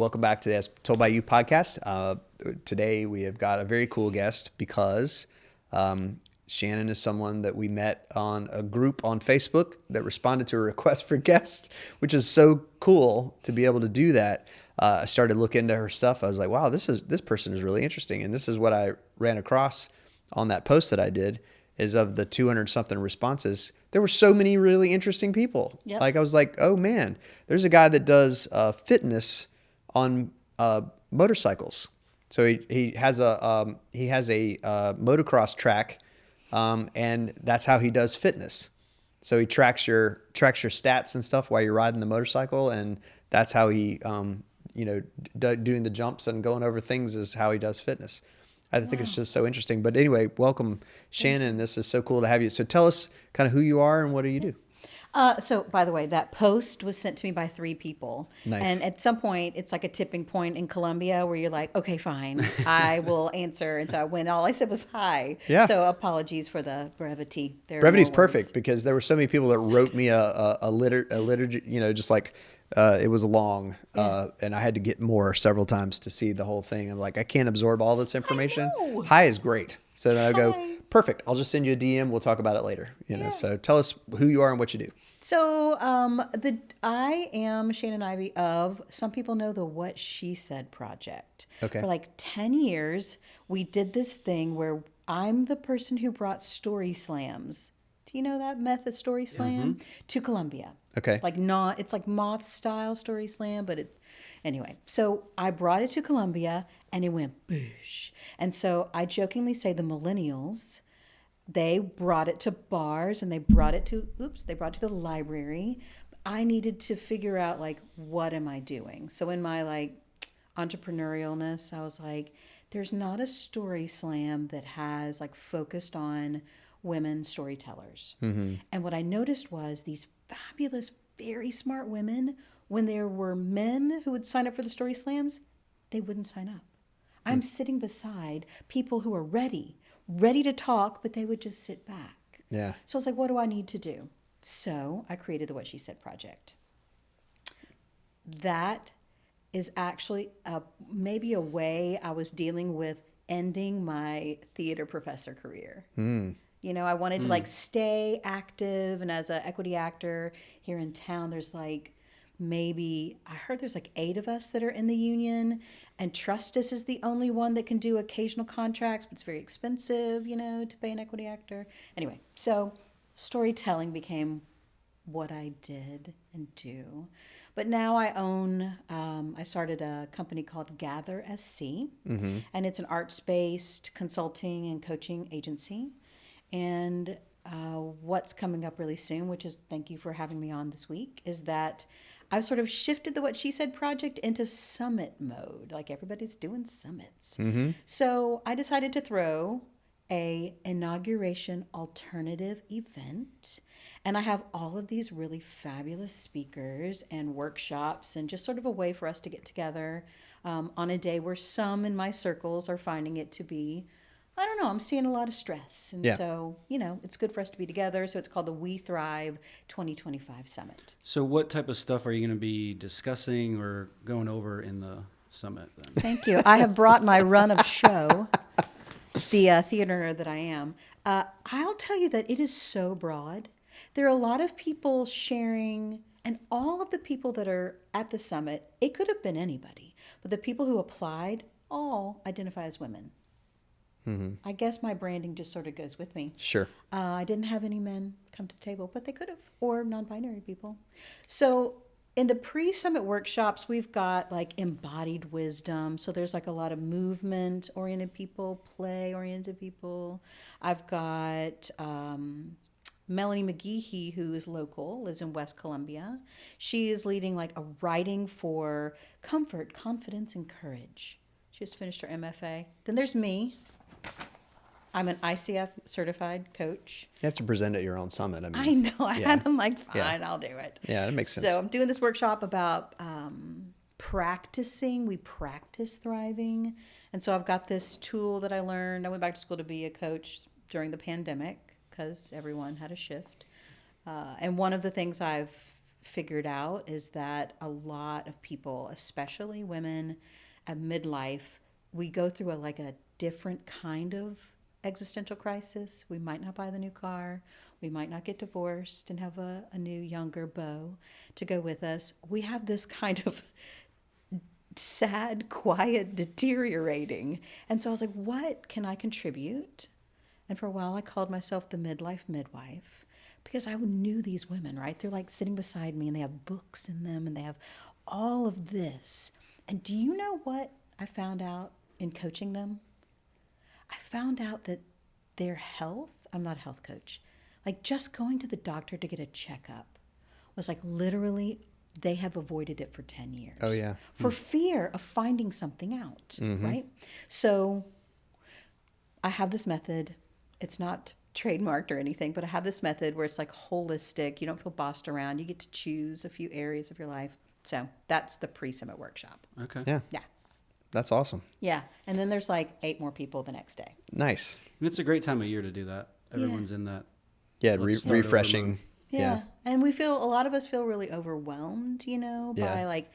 Welcome back to the As Told by You podcast. Today we have got a very cool guest because Shannon is someone that we met on a group on Facebook that responded to a request for guests, which is so cool to be able to do that. I started looking into her stuff. I was like, wow, this person is really interesting. And this is what I ran across on that post that I did, is of the 200 something responses, there were so many really interesting people. Yep. Like I was like, oh man, there's a guy that does fitness on motorcycles. So he has a motocross track, and that's how he does fitness. So he tracks your stats and stuff while you're riding the motorcycle, and that's how he doing the jumps and going over things is how he does fitness. I think it's just so interesting. But anyway, welcome, Shannon. This is so cool to have you. So tell us kind of who you are and what do you do? So, by the way, that post was sent to me by 3 people. Nice. And at some point, it's like a tipping point in Colombia where you're like, okay, fine, I will answer. And so I went, all I said was hi. Yeah. So apologies for the brevity. Brevity's perfect because there were so many people that wrote me a liturgy, just like it was long. And I had to get more several times to see the whole thing. I'm like, I can't absorb all this information. Hi is great. So then I go, perfect. I'll just send you a DM. We'll talk about it later. So tell us who you are and what you do. So I am Shannon Ivey of, some people know, the What She Said project. Okay. For like 10 years, we did this thing where I'm the person who brought story slams. Do you know that method, story slam? Mm-hmm. To Colombia. Okay. It's like moth style story slam, but anyway. So I brought it to Colombia and it went boosh. And so I jokingly say the millennials, they brought it to bars and they brought it to the library. I needed to figure out what am I doing? So in my entrepreneurialness, I was like, there's not a story slam that has focused on women storytellers. Mm-hmm. And what I noticed was these fabulous, very smart women, when there were men who would sign up for the story slams, they wouldn't sign up. I'm sitting beside people who are ready to talk, but they would just sit back. Yeah. So I was like, what do I need to do? So I created the What She Said project. That is actually maybe a way I was dealing with ending my theater professor career. I wanted to stay active, and as an equity actor here in town, there's I heard there's 8 of us that are in the union, and Trustus is the only one that can do occasional contracts, but it's very expensive, to pay an equity actor. Anyway, so storytelling became what I did and do. But now I started a company called Gather SC, mm-hmm. and it's an arts-based consulting and coaching agency. And what's coming up really soon, which is, thank you for having me on this week, is that I've sort of shifted the What She Said project into summit mode. Everybody's doing summits. Mm-hmm. So I decided to throw a inauguration alternative event. And I have all of these really fabulous speakers and workshops and just sort of a way for us to get together on a day where some in my circles are finding it to be, I don't know, I'm seeing a lot of stress. And so, it's good for us to be together. So it's called the We Thrive 2025 Summit. So what type of stuff are you going to be discussing or going over in the summit then? Thank you. I have brought my run of show, the theater nerd that I am. I'll tell you that it is so broad. There are a lot of people sharing, and all of the people that are at the summit, it could have been anybody, but the people who applied all identify as women. Mm-hmm. I guess my branding just sort of goes with me. Sure. I didn't have any men come to the table, but they could have, or non-binary people. So in the pre-summit workshops, we've got embodied wisdom. So there's a lot of movement-oriented people, play-oriented people. I've got Melanie McGeehee, who is local, lives in West Columbia. She is leading a writing for comfort, confidence, and courage. She just finished her MFA. Then there's me. I'm an ICF certified coach. You have to present at your own summit. I know. I'm fine, I'll do it. Yeah, that makes sense. So I'm doing this workshop about practicing. We practice thriving. And so I've got this tool that I learned. I went back to school to be a coach during the pandemic because everyone had a shift. And one of the things I've figured out is that a lot of people, especially women at midlife, we go through a different kind of existential crisis. We might not buy the new car. We might not get divorced and have a new younger beau to go with us. We have this kind of sad, quiet, deteriorating. And so I was like, what can I contribute? And for a while I called myself the midlife midwife because I knew these women, right? They're like sitting beside me and they have books in them and they have all of this. And do you know what I found out in coaching them? I found out that their health, I'm not a health coach, like just going to the doctor to get a checkup was like literally they have avoided it for 10 years. Oh, yeah. For fear of finding something out, right? So I have this method. It's not trademarked or anything, but I have this method where it's like holistic. You don't feel bossed around. You get to choose a few areas of your life. So that's the pre-summit workshop. Okay. Yeah. Yeah. That's awesome. Yeah. And then there's like 8 more people the next day. Nice. And it's a great time of year to do that. Everyone's in that. Yeah, Let's start over refreshing. mode. Yeah. And a lot of us feel really overwhelmed, by like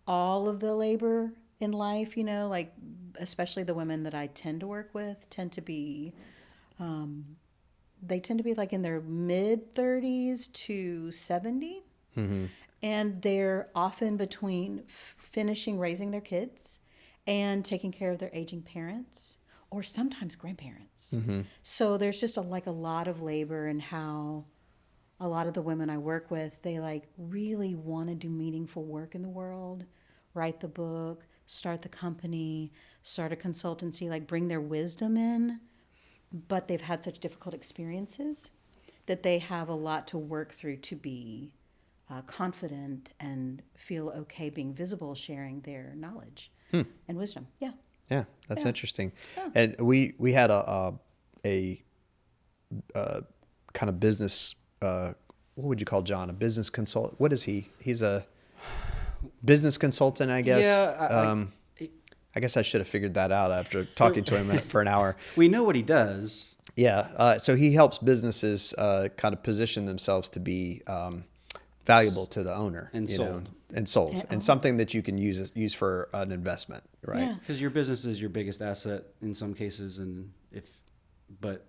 all of the labor in life, like especially the women that I tend to work with tend to be like in their mid 30s to 70. Mm-hmm. And they're often between finishing raising their kids and taking care of their aging parents or sometimes grandparents. Mm-hmm. So there's just a lot of labor in how a lot of the women I work with, they like really want to do meaningful work in the world, write the book, start the company, start a consultancy, like bring their wisdom in, but they've had such difficult experiences that they have a lot to work through to be confident and feel okay being visible, sharing their knowledge and wisdom. Yeah. Yeah, that's interesting. Yeah. And we had a kind of business. What would you call John? A business consultant? What is he? He's a business consultant, I guess. Yeah. I guess I should have figured that out after talking to him for an hour. We know what he does. Yeah. So he helps businesses kind of position themselves to be valuable to the owner And sold. And something that you can use for an investment, right? Yeah. Because your business is your biggest asset in some cases, but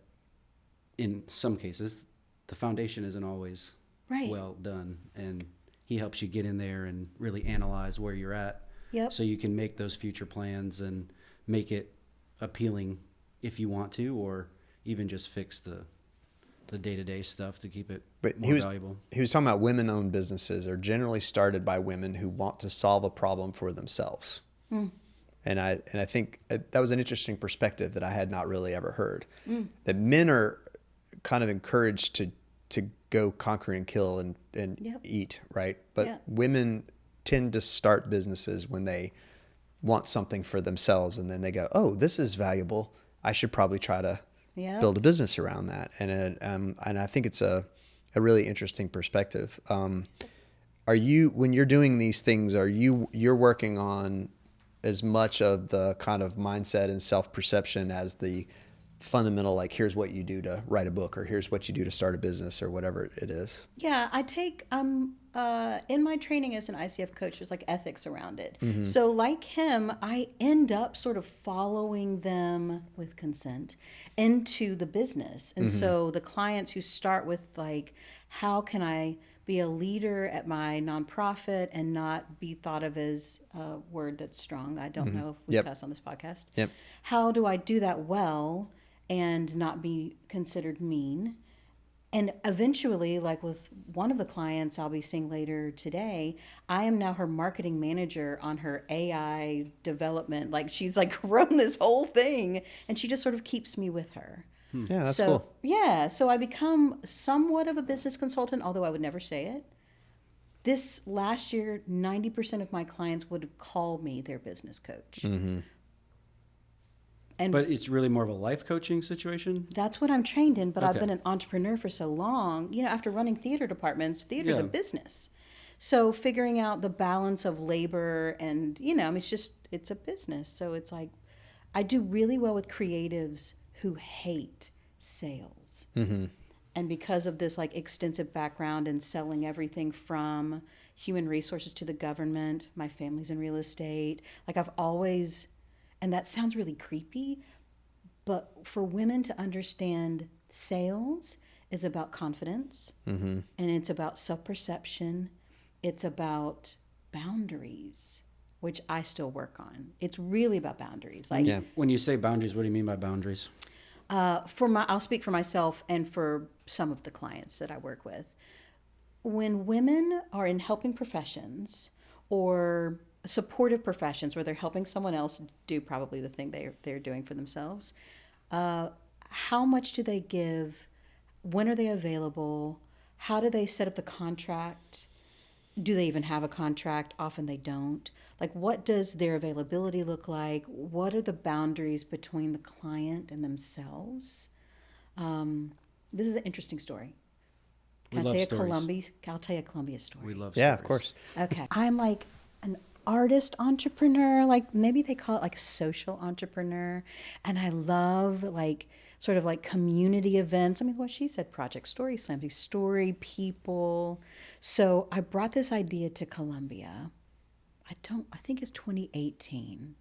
in some cases, the foundation isn't always Right. well done, and he helps you get in there and really analyze where you're at, so you can make those future plans and make it appealing if you want to, or even just fix the day-to-day stuff to keep it more valuable. He was talking about women-owned businesses are generally started by women who want to solve a problem for themselves. And I think that was an interesting perspective that I had not really ever heard. That men are kind of encouraged to go conquer and kill and eat, right? But women tend to start businesses when they want something for themselves, and then they go, "Oh, this is valuable. I should probably try to build a business around that." And I think it's a really interesting perspective. Are you, when you're doing these things, you're working on as much of the kind of mindset and self-perception as the fundamental, like here's what you do to write a book, or here's what you do to start a business, or whatever it is? Yeah, I take in my training as an ICF coach, there's like ethics around it. So like him, I end up sort of following them with consent into the business. And so the clients who start with like, how can I be a leader at my nonprofit and not be thought of as a word that's strong? I don't know if we cuss on this podcast. Yep. How do I do that well and not be considered mean? And eventually, like with one of the clients I'll be seeing later today, I am now her marketing manager on her AI development. Like she's like run this whole thing, and she just sort of keeps me with her. Yeah, that's cool. Yeah, so I become somewhat of a business consultant, although I would never say it. This last year, 90% of my clients would call me their business coach. But it's really more of a life coaching situation? That's what I'm trained in, but I've Okay. been an entrepreneur for so long. After running theater departments, theater's a business. So figuring out the balance of labor and, it's a business. So it's like, I do really well with creatives who hate sales. And because of this like extensive background in selling everything from human resources to the government, my family's in real estate. Like I've always, and that sounds really creepy, but for women to understand sales is about confidence, and it's about self-perception. It's about boundaries, which I still work on. It's really about boundaries. Like When you say boundaries, what do you mean by boundaries? I'll speak for myself and for some of the clients that I work with. When women are in helping professions or supportive professions where they're helping someone else do probably the thing they're doing for themselves, how much do they give? When are they available? How do they set up the contract? Do they even have a contract? Often they don't. Like, what does their availability look like? What are the boundaries between the client and themselves? This is an interesting story. I'll tell you a Columbia story. We love Yeah, stories. of course. Okay. I'm like an artist entrepreneur, like maybe they call it like a social entrepreneur. And I love like sort of like community events. I mean, what she said, Project Story Slam, these story people. So I brought this idea to Columbia. I think it's 2018.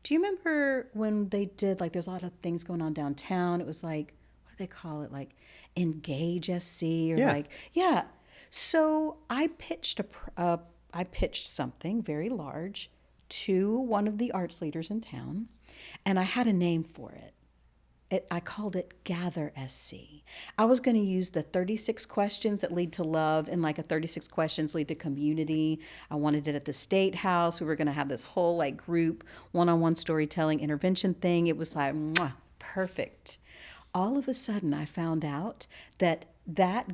Do you remember when they did like, there's a lot of things going on downtown. It was like, what do they call it? Like Engage SC or like, yeah. So I pitched something very large to one of the arts leaders in town, and I had a name for it. I called it Gather SC. I was going to use the 36 questions that lead to love and like a 36 questions lead to community. I wanted it at the State House. We were going to have this whole like group one-on-one storytelling intervention thing. It was like, mwah, perfect. All of a sudden, I found out that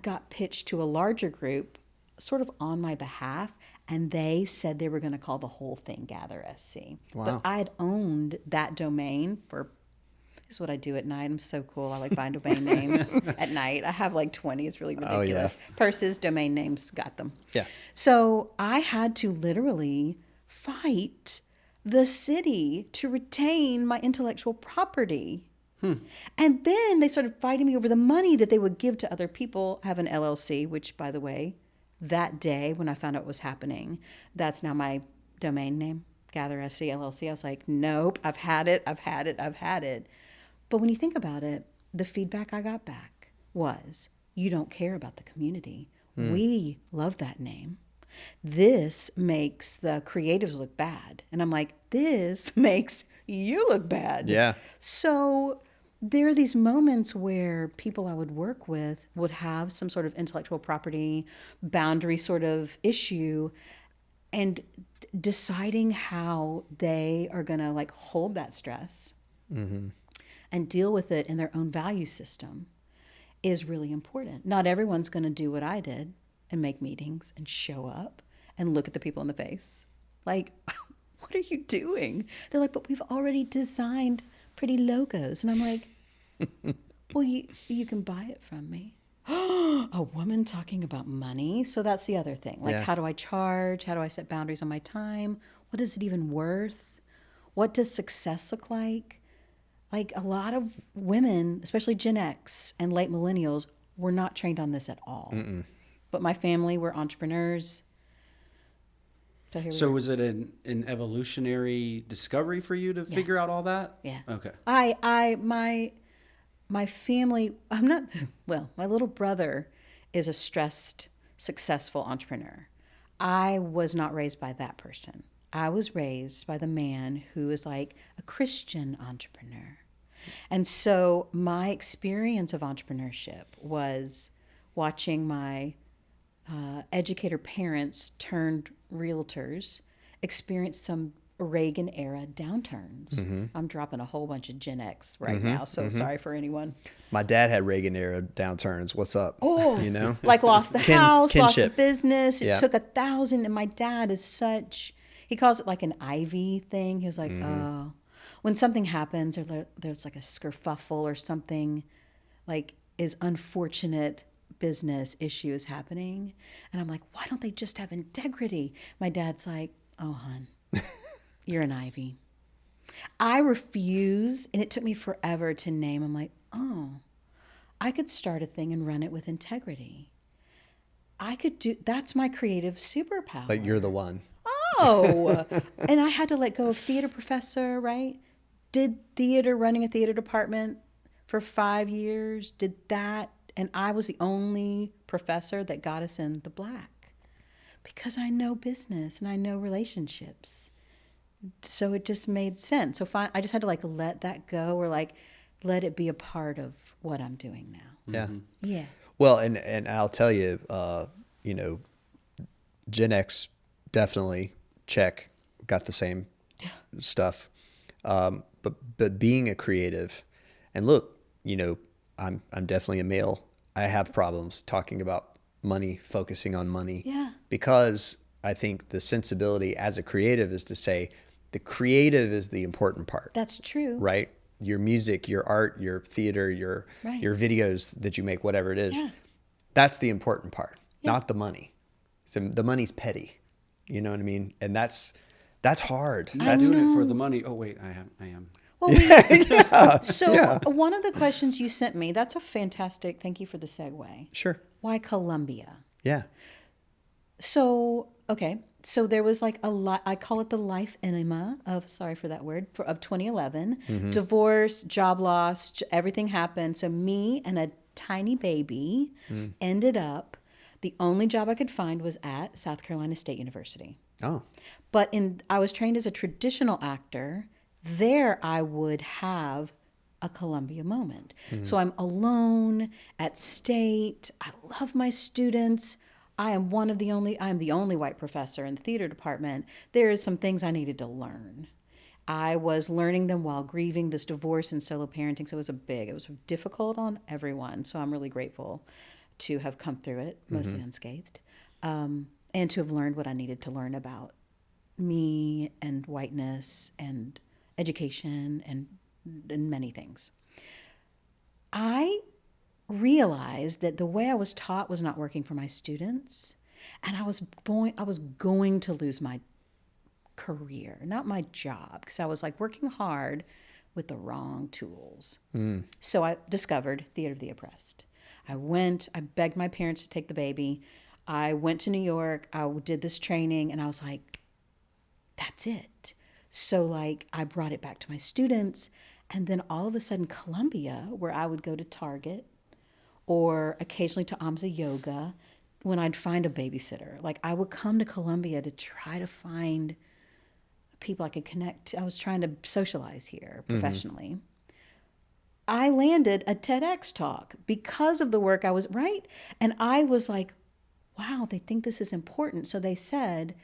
got pitched to a larger group sort of on my behalf, and they said they were going to call the whole thing Gather SC. Wow. But I'd owned that domain for, this is what I do at night. I'm so cool. I like buying domain names at night. I have like 20. It's really ridiculous. Oh, yeah. Purses, domain names, got them. Yeah. So I had to literally fight the city to retain my intellectual property. And then they started fighting me over the money that they would give to other people. I have an LLC, which, by the way, that day when I found out what was happening, that's now my domain name, Gather SC LLC. I was like, nope, I've had it. But when you think about it, the feedback I got back was, you don't care about the community. We love that name. This makes the creatives look bad. And I'm like, this makes you look bad. Yeah. So there are these moments where people I would work with would have some sort of intellectual property boundary sort of issue, and deciding how they are going to like hold that stress and deal with it in their own value system is really important. Not everyone's going to do what I did and make meetings and show up and look at the people in the face. Like, what are you doing? They're like, but we've already designed pretty logos. And I'm like, well, you can buy it from me. A woman talking about money. So that's the other thing. Like, how do I charge? How do I set boundaries on my time? What is it even worth? What does success look like? Like, a lot of women, especially Gen X and late millennials, were not trained on this at all. But my family were entrepreneurs. So was it an evolutionary discovery for you to figure out all that? Yeah. Okay. My family, my little brother is a stressed, successful entrepreneur. I was not raised by that person. I was raised by the man who is like a Christian entrepreneur. And so my experience of entrepreneurship was watching my educator parents turned realtors experience some Reagan era downturns. I'm dropping a whole bunch of Gen X right now, so sorry for anyone. My dad had Reagan era downturns. What's up? Oh, you know, like lost the house, lost the business. It took 1,000, and my dad is he calls it like an Ivey thing. He was like, oh, when something happens or there's like a skerfuffle or something like is unfortunate business issue is happening, and I'm like, why don't they just have integrity? My dad's like, oh, hon. You're an Ivy. I refuse, and it took me forever to name. I'm like, oh, I could start a thing and run it with integrity. That's my creative superpower. Like you're the one. Oh, and I had to let go of theater professor, right? Did theater, running a theater department for 5 years, did that. And I was the only professor that got us in the black because I know business and I know relationships. So it just made sense. So I just had to like let that go, or like let it be a part of what I'm doing now. Yeah. Yeah. Well, and I'll tell you, you know, Gen X definitely got the same stuff. But being a creative, and look, you know, I'm definitely a male. I have problems talking about money, focusing on money. Yeah. Because I think the sensibility as a creative is to say the creative is the important part. That's true. Right? Your music, your art, your theater, your videos that you make, whatever it is. Yeah. That's the important part, not the money. So the money's petty. You know what I mean? And that's hard. Not doing it for the money. Oh wait, I am. Well, one of the questions you sent me, that's a fantastic, thank you for the segue. Sure. Why Columbia? Yeah. So, okay. So there was like I call it the life enema of, sorry for that word, of 2011. Mm-hmm. Divorce, job loss, everything happened. So me and a tiny baby ended up, the only job I could find was at South Carolina State University. Oh. But I was trained as a traditional actor. There I would have a Columbia moment. Mm-hmm. So I'm alone at State. I love my students. I'm the only white professor in the theater department. There's some things I needed to learn. I was learning them while grieving this divorce and solo parenting. So it was difficult on everyone. So I'm really grateful to have come through it, mostly unscathed, and to have learned what I needed to learn about me and whiteness and education and many things. I realized that the way I was taught was not working for my students, and I was going to lose my career, not my job, because I was like working hard with the wrong tools. So I discovered Theater of the Oppressed. I begged my parents to take the baby. I went to New York. I did this training, and I was like, that's it. So like I brought it back to my students, and then all of a sudden Columbia, where I would go to Target or occasionally to Amza Yoga when I'd find a babysitter. Like I would come to Columbia to try to find people I could connect to. I was trying to socialize here professionally. I landed a TEDx talk because of the work I was, right? And I was like, wow, they think this is important. So they said,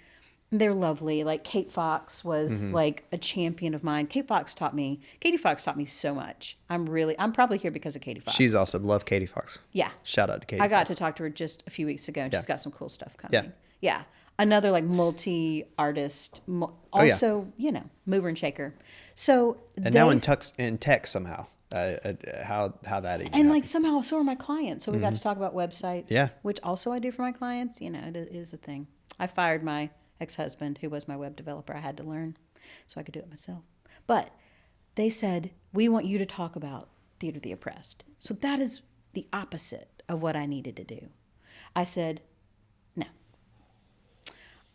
they're lovely. Like Kate Fox was like a champion of mine. Katie Fox taught me so much. I'm probably here because of Katie Fox. She's awesome. Love Katie Fox. Yeah. Shout out to Katie I got Fox. to talk to her just a few weeks ago, and she's got some cool stuff coming. Yeah. Yeah. Another like multi-artist, also, you know, mover and shaker. So and now in tech somehow. How that even and happened. like somehow so are my clients. So we got to talk about websites. Yeah. Which also I do for my clients. You know, it is a thing. I fired my ex-husband, who was my web developer. I had to learn so I could do it myself. But they said, we want you to talk about Theater of the Oppressed. So that is the opposite of what I needed to do. I said, no,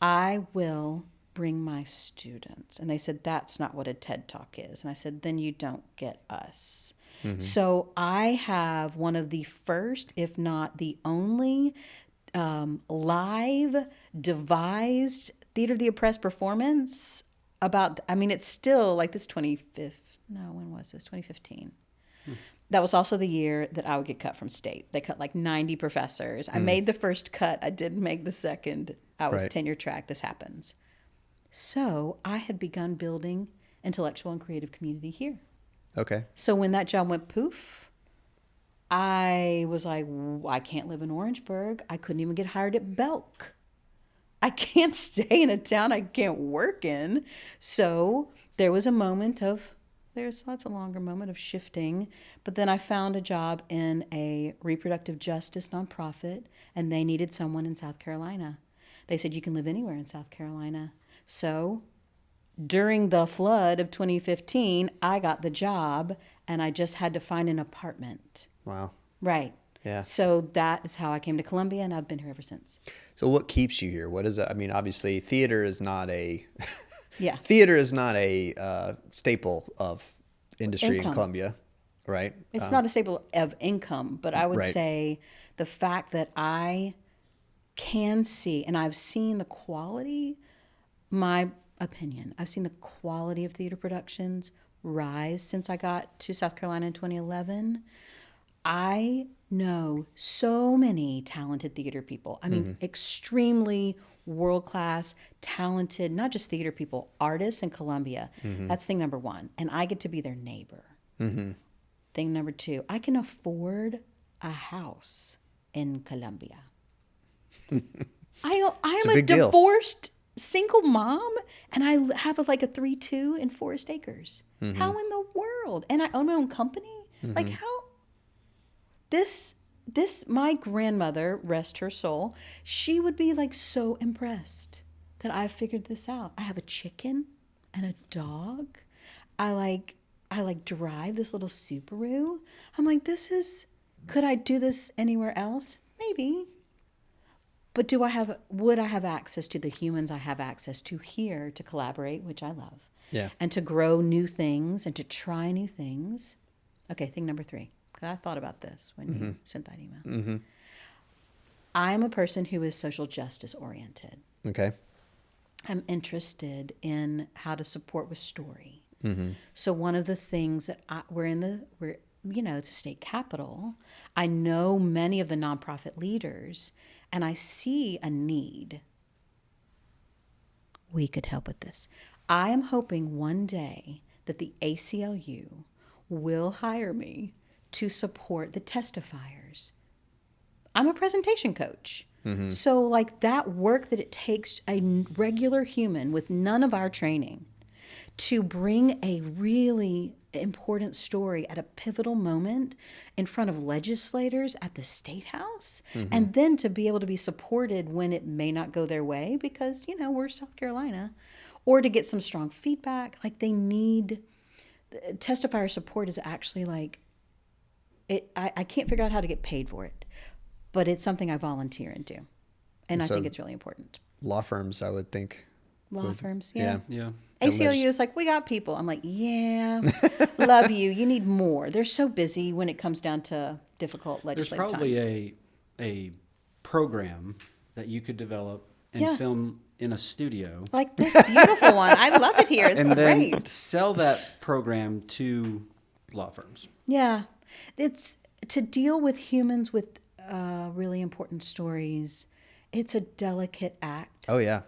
I will bring my students. And they said, that's not what a TED Talk is. And I said, then you don't get us. So I have one of the first, if not the only, live devised Theater of the Oppressed performance it's still like this 2015. That was also the year that I would get cut from State. They cut like 90 professors. I made the first cut. I didn't make the second. I was tenure track. This happens. So I had begun building intellectual and creative community here. Okay. So when that job went poof, I was like, I can't live in Orangeburg. I couldn't even get hired at Belk. I can't stay in a town I can't work in. So there was a moment of, that's a longer moment of shifting. But then I found a job in a reproductive justice nonprofit, and they needed someone in South Carolina. They said, you can live anywhere in South Carolina. So during the flood of 2015, I got the job, and I just had to find an apartment. Wow. Right. Yeah. So that is how I came to Columbia, and I've been here ever since. So what keeps you here? What is it? I mean, obviously, theater is not a Yeah. theater is not a staple of industry in Income. Columbia, right? It's not a staple of income, but I would Right. say the fact that I can see, and I've seen the quality, my opinion, I've seen the quality of theater productions rise since I got to South Carolina in 2011. I know so many talented theater people. I mean, extremely world class, talented, not just theater people, artists in Columbia. That's thing number one. And I get to be their neighbor. Thing number two, I can afford a house in Columbia. I It's am a a big deal. divorced single mom, and I have like a 3-2 in Forest Acres. How in the world? And I own my own company. Like how? This my grandmother, rest her soul, she would be like so impressed that I figured this out. I have a chicken and a dog. I like drive this little Subaru. I'm like, could I do this anywhere else? Maybe. But would I have access to the humans I have access to here to collaborate, which I love. Yeah. And to grow new things and to try new things. Okay, thing number 3. I thought about this when you sent that email. I'm a person who is social justice oriented. Okay. I'm interested in how to support with story. So one of the things that we're it's a state capital. I know many of the nonprofit leaders, and I see a need. We could help with this. I am hoping one day that the ACLU will hire me to support the testifiers. I'm a presentation coach. So like that work that it takes a regular human with none of our training to bring a really important story at a pivotal moment in front of legislators at the State House, and then to be able to be supported when it may not go their way because, we're South Carolina, or to get some strong feedback. Like they need, testifier support is actually like, I can't figure out how to get paid for it, but it's something I volunteer and do. And I think it's really important. Law firms, I would think. Law firms, yeah. Yeah. ACLU is like, we got people. I'm like, yeah, love you. You need more. They're so busy when it comes down to difficult There's legislative probably times. a program that you could develop and film in a studio. Like this beautiful one. I love it here. It's And then great. sell that program to law firms. Yeah. It's to deal with humans with really important stories. It's a delicate act. Oh, yeah.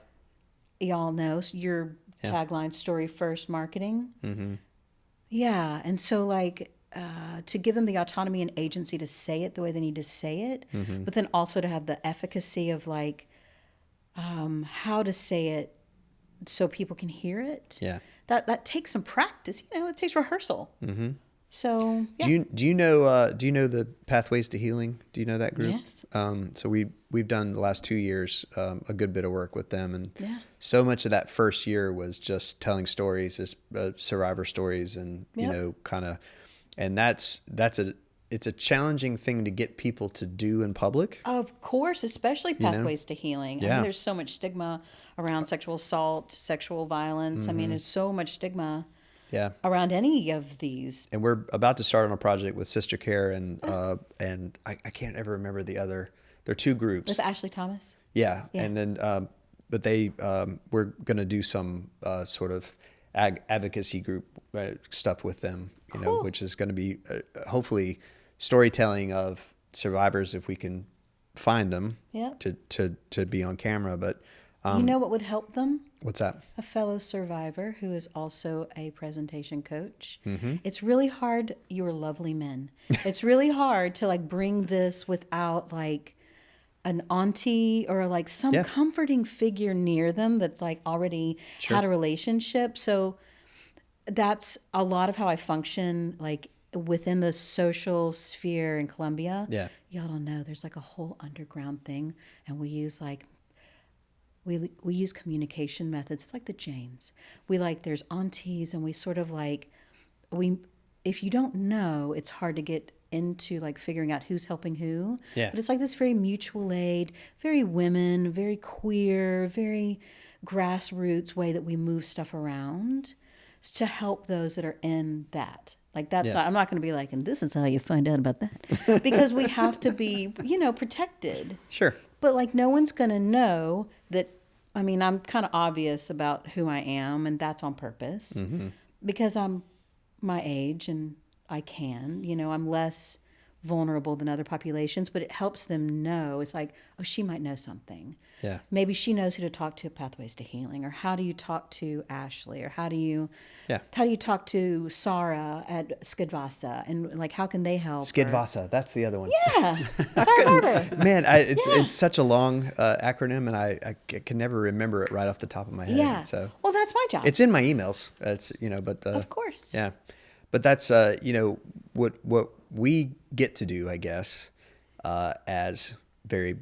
Y'all know your tagline, story first marketing. Yeah. And so like to give them the autonomy and agency to say it the way they need to say it, but then also to have the efficacy of like how to say it so people can hear it. Yeah. That takes some practice. It takes rehearsal. So yeah. Do you know the Pathways to Healing? Do you know that group? Yes. So we've done the last 2 years a good bit of work with them, and Yeah. so much of that first year was just telling stories, survivor stories, and kind of, and it's a challenging thing to get people to do in public. Of course, especially Pathways to Healing. I Yeah. mean, there's so much stigma around sexual assault, sexual violence. I mean, there's so much stigma Yeah. around any of these. And we're about to start on a project with Sister Care and I can't ever remember the other. There are 2 groups. With Ashley Thomas? Yeah. Yeah. And then, but we're going to do some sort of advocacy group stuff with them, Cool. which is going to be hopefully storytelling of survivors if we can find them Yeah. to be on camera. But You know what would help them? what's that? A fellow survivor who is also a presentation coach. Mm-hmm. It's really hard. You are lovely men. It's really hard to like bring this without like an auntie or like some Yeah. comforting figure near them that's like already Sure. had a relationship. So that's a lot of how I function like within the social sphere in Columbia. Yeah. Y'all don't know. There's like a whole underground thing, and we use like we use communication methods. It's like the Janes. There's aunties, and we sort of like if you don't know, it's hard to get into like figuring out who's helping who. Yeah. But it's like this very mutual aid, very women, very queer, very grassroots way that we move stuff around to help those that are in that. Like that's not, I'm not going to be like, and this is how you find out about that, because we have to be, protected. Sure. But like no one's going to know that. I mean, I'm kind of obvious about who I am, and that's on purpose because I'm my age and I can, I'm less vulnerable than other populations, but it helps them know. It's like, oh, she might know something. Yeah. Maybe she knows who to talk to at Pathways to Healing, or how do you talk to Ashley, or how do you talk to Sarah at Skidvasa, and like how can they help? Skidvasa, that's the other one. Yeah, Sarah Barber. Man, it's such a long acronym, and I can never remember it right off the top of my head. Yeah. So well, that's my job. it's in my emails. It's but of course. Yeah, but that's what we get to do, I guess, as very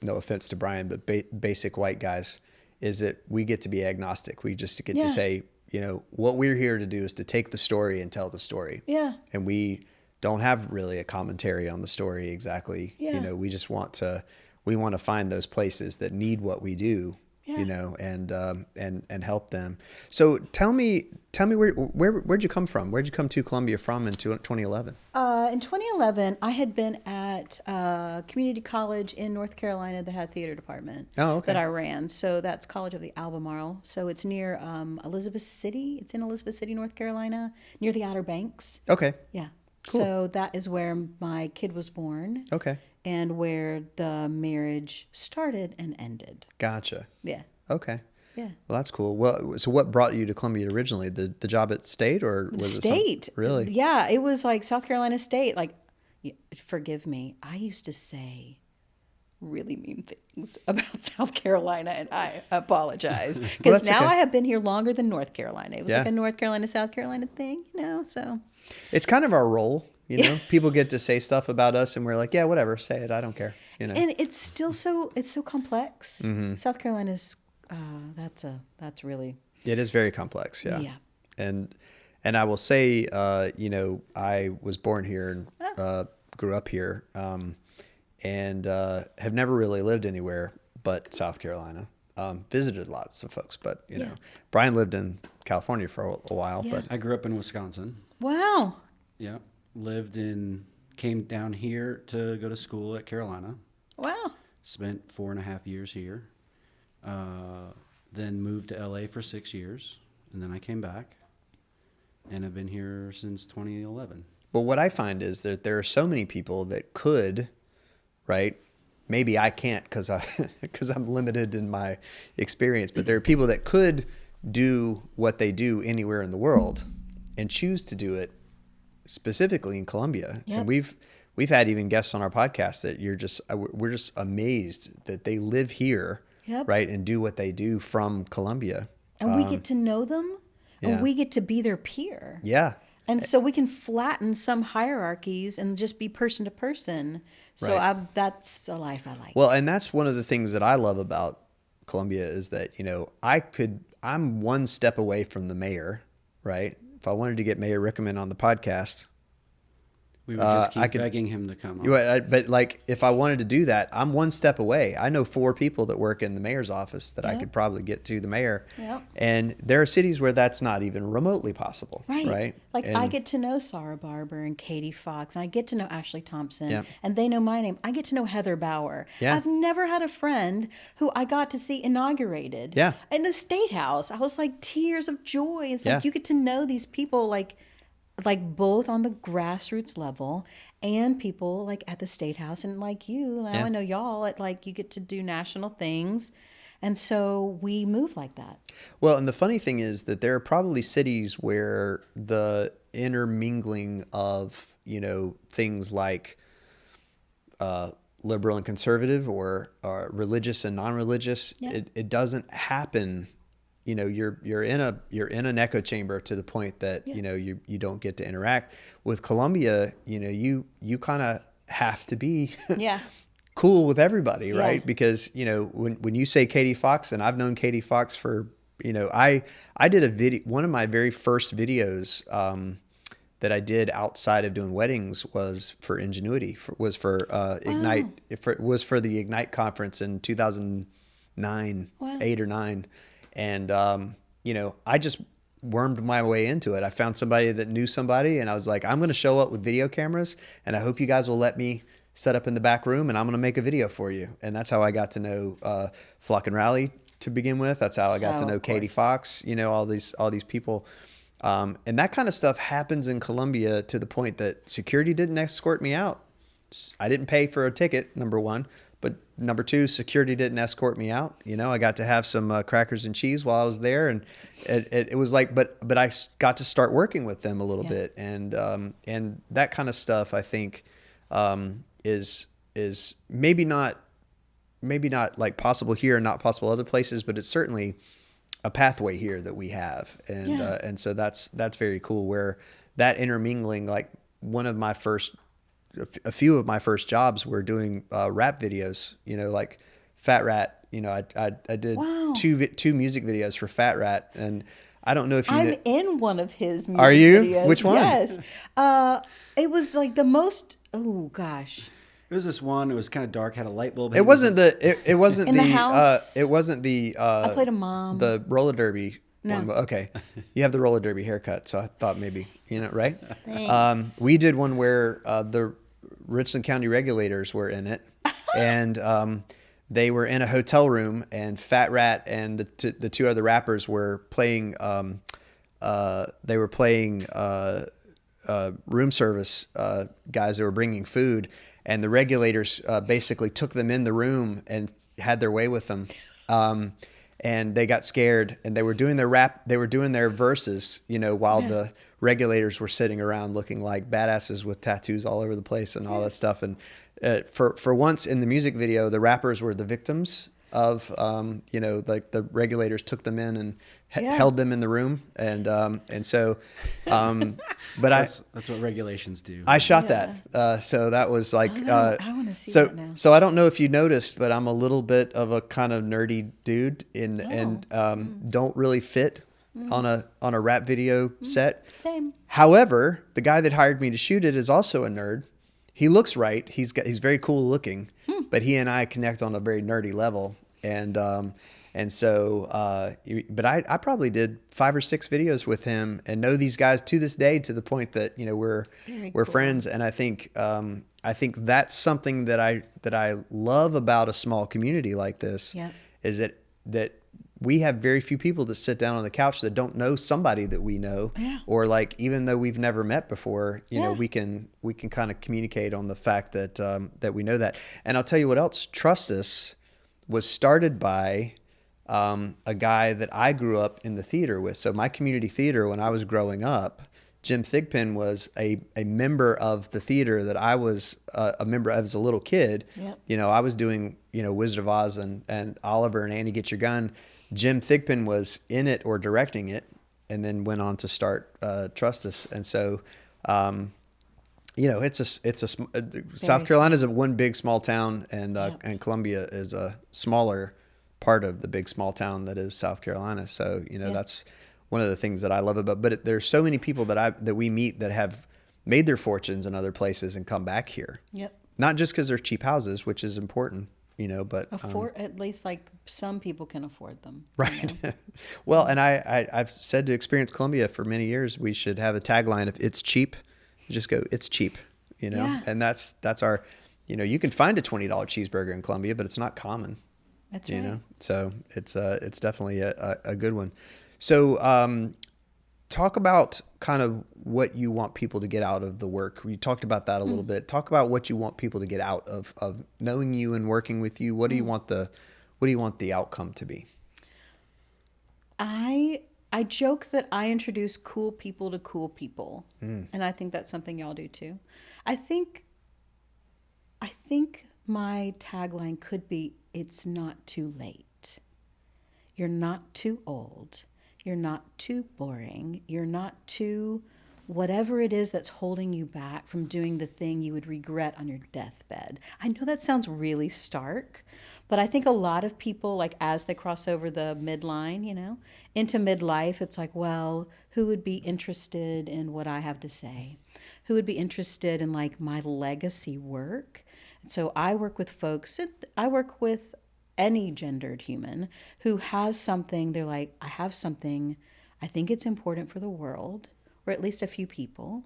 no offense to Brian, but basic white guys, is that we get to be agnostic. We just get to say, what we're here to do is to take the story and tell the story. Yeah. And we don't have really a commentary on the story exactly. Yeah. We just want to find those places that need what we do. And help them. So tell me where'd you come from? Where'd you come to Columbia from in 2011? In 2011, I had been at a community college in North Carolina that had a theater department that I ran. So that's College of the Albemarle. So it's near Elizabeth City. It's in Elizabeth City, North Carolina, near the Outer Banks. Okay. Yeah. Cool. So that is where my kid was born. Okay. And where the marriage started and ended. Gotcha. Yeah. Okay. Yeah. Well, that's cool. Well, so what brought you to Columbia originally? The job at State, or was State? Really? Yeah, it was like South Carolina State. Like, forgive me, I used to say really mean things about South Carolina, and I apologize because now okay. I have been here longer than North Carolina. It was like a North Carolina, South Carolina thing, so. It's kind of our role. People get to say stuff about us, and we're like, yeah, whatever, say it. I don't care. And it's still so complex. Mm-hmm. South Carolina's that's really. It is very complex. Yeah. Yeah. And I will say, I was born here and grew up here, and have never really lived anywhere but South Carolina. Visited lots of folks, but Brian lived in California for a while. Yeah. But I grew up in Wisconsin. Wow. Yeah. Came down here to go to school at Carolina. Wow. Spent 4.5 years here. Then moved to LA for 6 years. And then I came back. And I've been here since 2011. But what I find is that there are so many people that could, right? Maybe I can't because I'm limited in my experience. But there are people that could do what they do anywhere in the world and choose to do it specifically in Columbia. Yep. And we've had even guests on our podcast that we're just amazed that they live here, right, and do what they do from Columbia. And we get to know them, and we get to be their peer. Yeah. And so we can flatten some hierarchies and just be person to person. So right. That's a life I like. Well, and that's one of the things that I love about Columbia is that, I'm one step away from the mayor, right? If I wanted to get Mayor Rickaman on the podcast, we would just keep begging him to come on. But like, if I wanted to do that, I'm one step away. I know 4 people that work in the mayor's office that I could probably get to the mayor. Yep. And there are cities where that's not even remotely possible. Right. Like I get to know Sarah Barber and Katie Fox, and I get to know Ashley Thompson, and they know my name. I get to know Heather Bauer. Yeah. I've never had a friend who I got to see inaugurated in the State House. I was like tears of joy. It's like you get to know these people like both on the grassroots level and people like at the State House, and like you, now I know y'all at like you get to do national things. And so we move like that. Well, and the funny thing is that there are probably cities where the intermingling of, things like liberal and conservative or religious and non-religious, it doesn't happen. You're in an echo chamber to the point that you don't get to interact with Columbia. You kind of have to be cool with everybody, right? Because when you say Katie Fox, and I've known Katie Fox for I did a video. One of my very first videos that I did outside of doing weddings was for Ingenuity, was for Ignite. It was for the Ignite conference in 2009, 8 or 9. And, I just wormed my way into it. I found somebody that knew somebody, and I was like, I'm going to show up with video cameras, and I hope you guys will let me set up in the back room, and I'm going to make a video for you. And that's how I got to know Flock and Rally to begin with. That's how I got to know Katie Fox, all these people. And that kind of stuff happens in Colombia to the point that security didn't escort me out. I didn't pay for a ticket, number one. But number two, security didn't escort me out. I got to have some crackers and cheese while I was there. And it was like, but I got to start working with them a little bit. And that kind of stuff, I think, is maybe not like possible here and not possible other places, but it's certainly a pathway here that we have. And so that's very cool, where that intermingling, like a few of my first jobs were doing rap videos, like Fat Rat. I did two music videos for Fat Rat, and I don't know if you I'm in one of his music Are you? videos. Which one? Yes. It was like the most, oh gosh. It was this one. It was kind of dark. Had a light bulb. It wasn't it wasn't In the the house. it wasn't the I played a mom. the roller derby No. one. Okay. You have the roller derby haircut, so I thought maybe, right? Thanks. We did one where the Richland County regulators were in it, and they were in a hotel room, and Fat Rat and the two other rappers were playing. They were playing room service guys that were bringing food, and the regulators basically took them in the room and had their way with them. And they got scared, and they were doing their rap. They were doing their verses, while the regulators were sitting around looking like badasses with tattoos all over the place and all that stuff. And for once in the music video, the rappers were the victims of, like the regulators took them in and held them in the room. And so, but that's what regulations do. I shot that. So that was like, I want to see that now. So I don't know if you noticed, but I'm a little bit of a kind of nerdy dude and don't really fit on a rap video set. Same. However, the guy that hired me to shoot it is also a nerd. He looks right. He's very cool looking, but he and I connect on a very nerdy level. And so, but I probably did 5 or 6 videos with him and know these guys to this day, to the point that, we're cool. friends. And I think that's something that I love about a small community like this, is that we have very few people that sit down on the couch that don't know somebody that we know, or like, even though we've never met before, we can kind of communicate on the fact that we know that. And I'll tell you what else, Trust Us was started by a guy that I grew up in the theater with. So my community theater, when I was growing up, Jim Thigpen was a member of the theater that I was a member of as a little kid. Yep. I was doing, Wizard of Oz and Oliver and Annie Get Your Gun. Jim Thigpen was in it or directing it, and then went on to start Trust Us. And so, South Carolina is one big small town, and Columbia is a smaller part of the big small town that is South Carolina. So, that's one of the things that I love about, but there's so many people that we meet that have made their fortunes in other places and come back here. Yep. Not just because there's cheap houses, which is important, but at least like some people can afford them. Right. Well, and I've said to Experience Columbia for many years, we should have a tagline: if it's cheap, just go, it's cheap, and that's our, you can find a $20 cheeseburger in Columbia, but it's not common. That's right. So it's definitely a good one. So, talk about kind of what you want people to get out of the work. You talked about that a little bit. Talk about what you want people to get out of knowing you and working with you. What do you want the outcome to be? I joke that I introduce cool people to cool people, and I think that's something y'all do too. I think my tagline could be, it's not too late. You're not too old. You're not too boring. You're not too whatever it is that's holding you back from doing the thing you would regret on your deathbed. I know that sounds really stark, But I think a lot of people, like as they cross over the midline, into midlife, it's like, well, who would be interested in what I have to say? Who would be interested in like my legacy work? And so I work with folks, and I work with any gendered human who has something, they're like, I have something, I think it's important for the world, or at least a few people,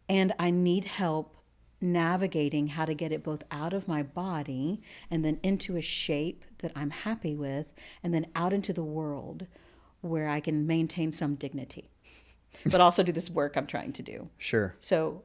and I need help navigating how to get it both out of my body and then into a shape that I'm happy with, and then out into the world where I can maintain some dignity, but also do this work I'm trying to do. Sure. So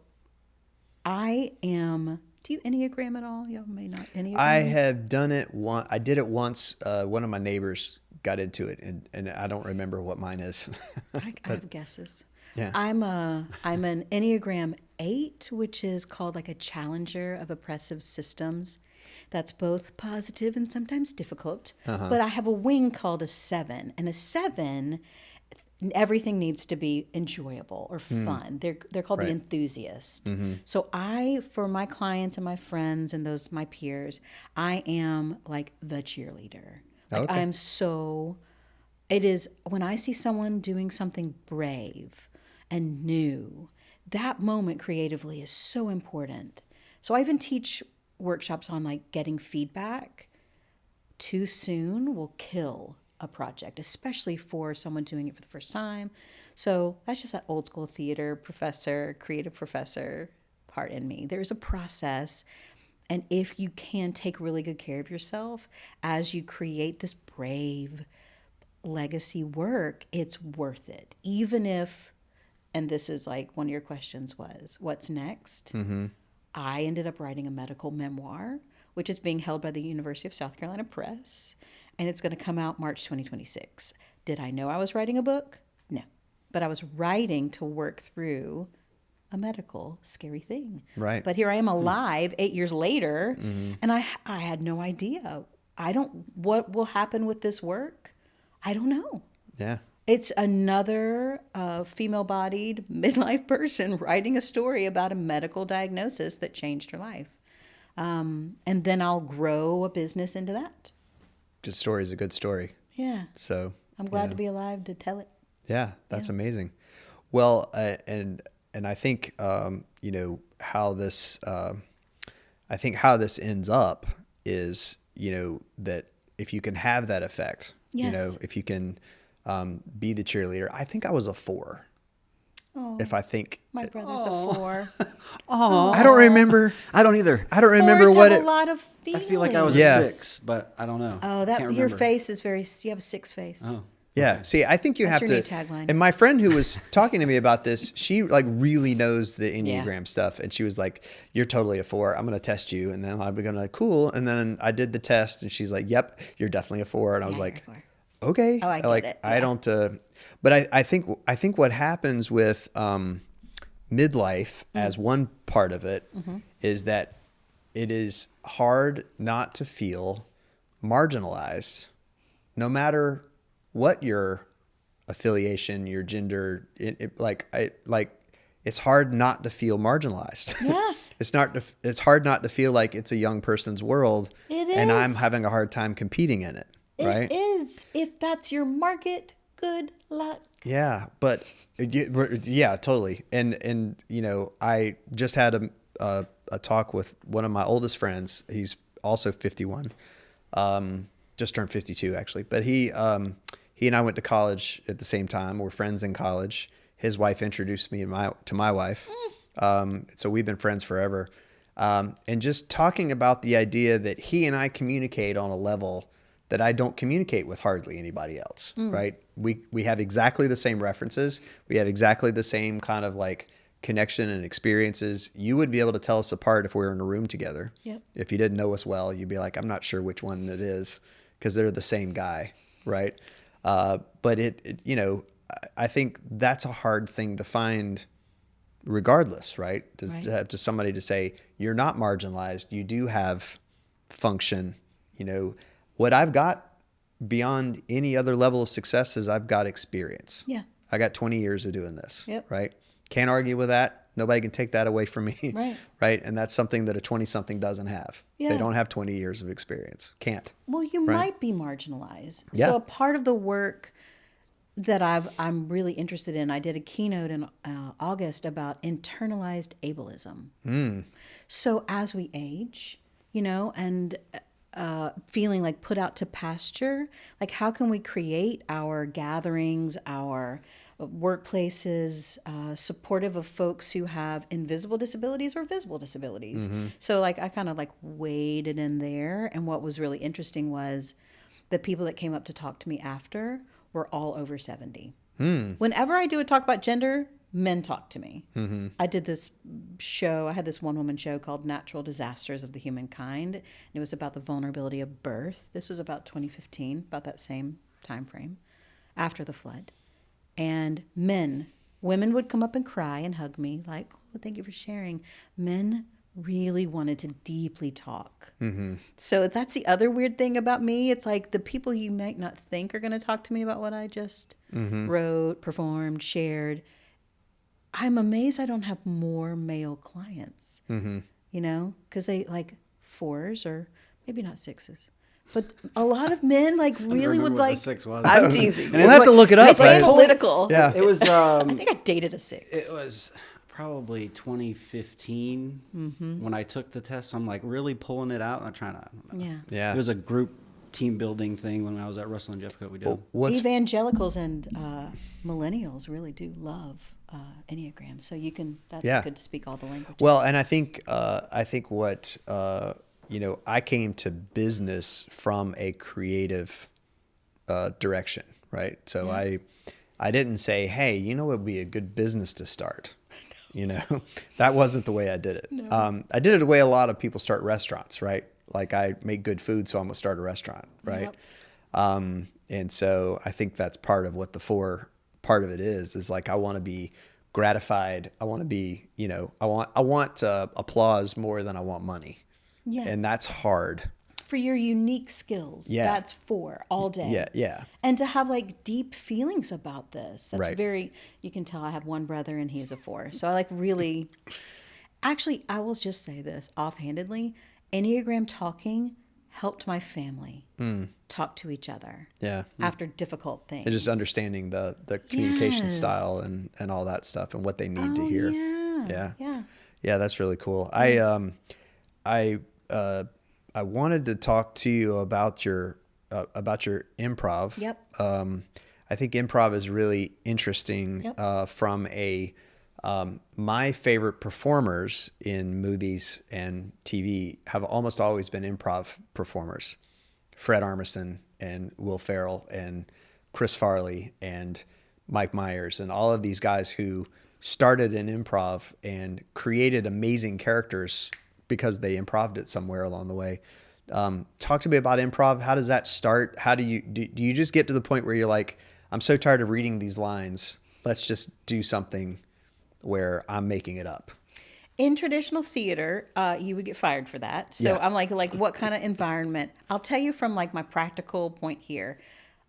do you Enneagram at all? Y'all may not Enneagram. I have done it once. I did it once. One of my neighbors got into it, and I don't remember what mine is. I have guesses. Yeah. I'm an Enneagram 8, which is called like a challenger of oppressive systems. That's both positive and sometimes difficult. But I have a wing called a 7, and a 7, everything needs to be enjoyable or fun. They're called the enthusiast. So for my clients and my friends and my peers, I am like the cheerleader. Like it is when I see someone doing something brave and new, that moment creatively is so important. So I even teach workshops on like getting feedback. Too soon will kill a project, especially for someone doing it for the first time. So that's just that old school theater professor, creative professor part in me. There's a process. And if you can take really good care of yourself as you create this brave legacy work, it's worth it. Even if, and this is like one of your questions was, what's next? I ended up writing a medical memoir, which is being held by the University of South Carolina Press, and it's going to come out March 2026. Did I know I was writing a book? No. But I was writing to work through a medical scary thing. Right. But here I am alive 8 years later, and I had no idea. What will happen with this work? I don't know. Yeah. It's another female-bodied midlife person writing a story about a medical diagnosis that changed her life. And then I'll grow a business into that. Good story is a good story. Yeah. So I'm glad to be alive to tell it. Yeah, that's amazing. Well, and I think how this I think how this ends up is that if you can have that effect, if you can be the cheerleader. I think I was a 4. Oh, if I think my brother's a 4. Oh, I don't remember. I don't either. I don't remember Fours what have it. a lot of I feelings. feel like I was Yeah. a 6, but I don't know. Oh, Can't your remember. face is you have a 6 face. Oh. Yeah. See, I think you That's have your to. new tagline. And my friend who was talking to me about this, she like really knows the Enneagram stuff, and she was like, "You're totally a 4. I'm going to test you." And then I'm going to cool. And then I did the test, and she's like, "Yep, you're definitely a 4." And I was Yeah, like, you're a 4. "Okay." Oh, I get like it. I Yeah. don't. But I think what happens with midlife as one part of it is that it is hard not to feel marginalized, no matter what your affiliation, your gender. It's hard not to feel marginalized. Yeah. It's hard not to feel like it's a young person's world. It And is. I'm having a hard time competing in it. Right? It is. If that's your market, good luck. Yeah, but yeah, totally. And I just had a talk with one of my oldest friends. He's also 51, just turned 52 actually. But he and I went to college at the same time. We're friends in college. His wife introduced me to my wife, so we've been friends forever. And just talking about the idea that he and I communicate on a level that I don't communicate with hardly anybody else, right? We have exactly the same references. We have exactly the same kind of like connection and experiences. You would be able to tell us apart if we were in a room together. Yep. If you didn't know us well, you'd be like, I'm not sure which one it is, because they're the same guy, right? But I think that's a hard thing to find regardless, right? To have to somebody to say, you're not marginalized. You do have function, What I've got beyond any other level of success is I've got experience. Yeah. I got 20 years of doing this, Yep. right? Can't argue with that. Nobody can take that away from me. Right. Right. And that's something that a 20-something doesn't have. Yeah. They don't have 20 years of experience. Can't. Well, you Right. might be marginalized. Yeah. So a part of the work that I'm really interested in, I did a keynote in August about internalized ableism. So as we age, and feeling like put out to pasture, like how can we create our gatherings, our workplaces, supportive of folks who have invisible disabilities or visible disabilities. So like I kind of like waded in there, and what was really interesting was the people that came up to talk to me after were all over 70. Whenever I do a talk about gender, men talk to me. I did this show, I had this one-woman show called Natural Disasters of the Humankind, and it was about the vulnerability of birth. This was about 2015, about that same time frame, after the flood. And women would come up and cry and hug me, like, oh, thank you for sharing. Men really wanted to deeply talk. So that's the other weird thing about me. It's like the people you might not think are going to talk to me about what I just wrote, performed, shared. I'm amazed I don't have more male clients, because they like 4s or maybe not 6s. But a lot of men like really would like. 6 was. I'm teasing. We'll have to look it up. It's analytical. Yeah. It was. I think I dated a 6. It was probably 2015 when I took the test. I'm like really pulling it out. I'm trying to. Yeah. It was a group team building thing when I was at Russell and Jeffcoat. We did. Evangelicals and millennials really do love Enneagrams, so you can. That's good to speak all the languages. Well, and I think what I came to business from a creative direction, right? So I didn't say, hey, it would be a good business to start. That wasn't the way I did it. No. I did it the way a lot of people start restaurants, right? Like I make good food, so I'm gonna start a restaurant, right? Yep. And so I think that's part of what the 4 part of it is like I want to be gratified. I want to be, I want applause more than I want money. Yeah. And that's hard. For your unique skills. Yeah. That's 4 all day. Yeah. Yeah. And to have like deep feelings about this. That's right. very, you can tell I have one brother and he's a 4. So I like really, actually, I will just say this offhandedly, Enneagram talking helped my family talk to each other. Yeah. After difficult things. And just understanding the communication style and all that stuff and what they need to hear. Yeah. Yeah. Yeah. Yeah, that's really cool. I wanted to talk to you about your improv. Yep. I think improv is really interesting from my favorite performers in movies and TV have almost always been improv performers. Fred Armisen and Will Ferrell and Chris Farley and Mike Myers and all of these guys who started in improv and created amazing characters because they improved it somewhere along the way. Talk to me about improv. How does that start? How do you just get to the point where you're like, I'm so tired of reading these lines. Let's just do something where I'm making it up. In traditional theater, you would get fired for that. So I'm like, what kind of environment? I'll tell you from like my practical point here.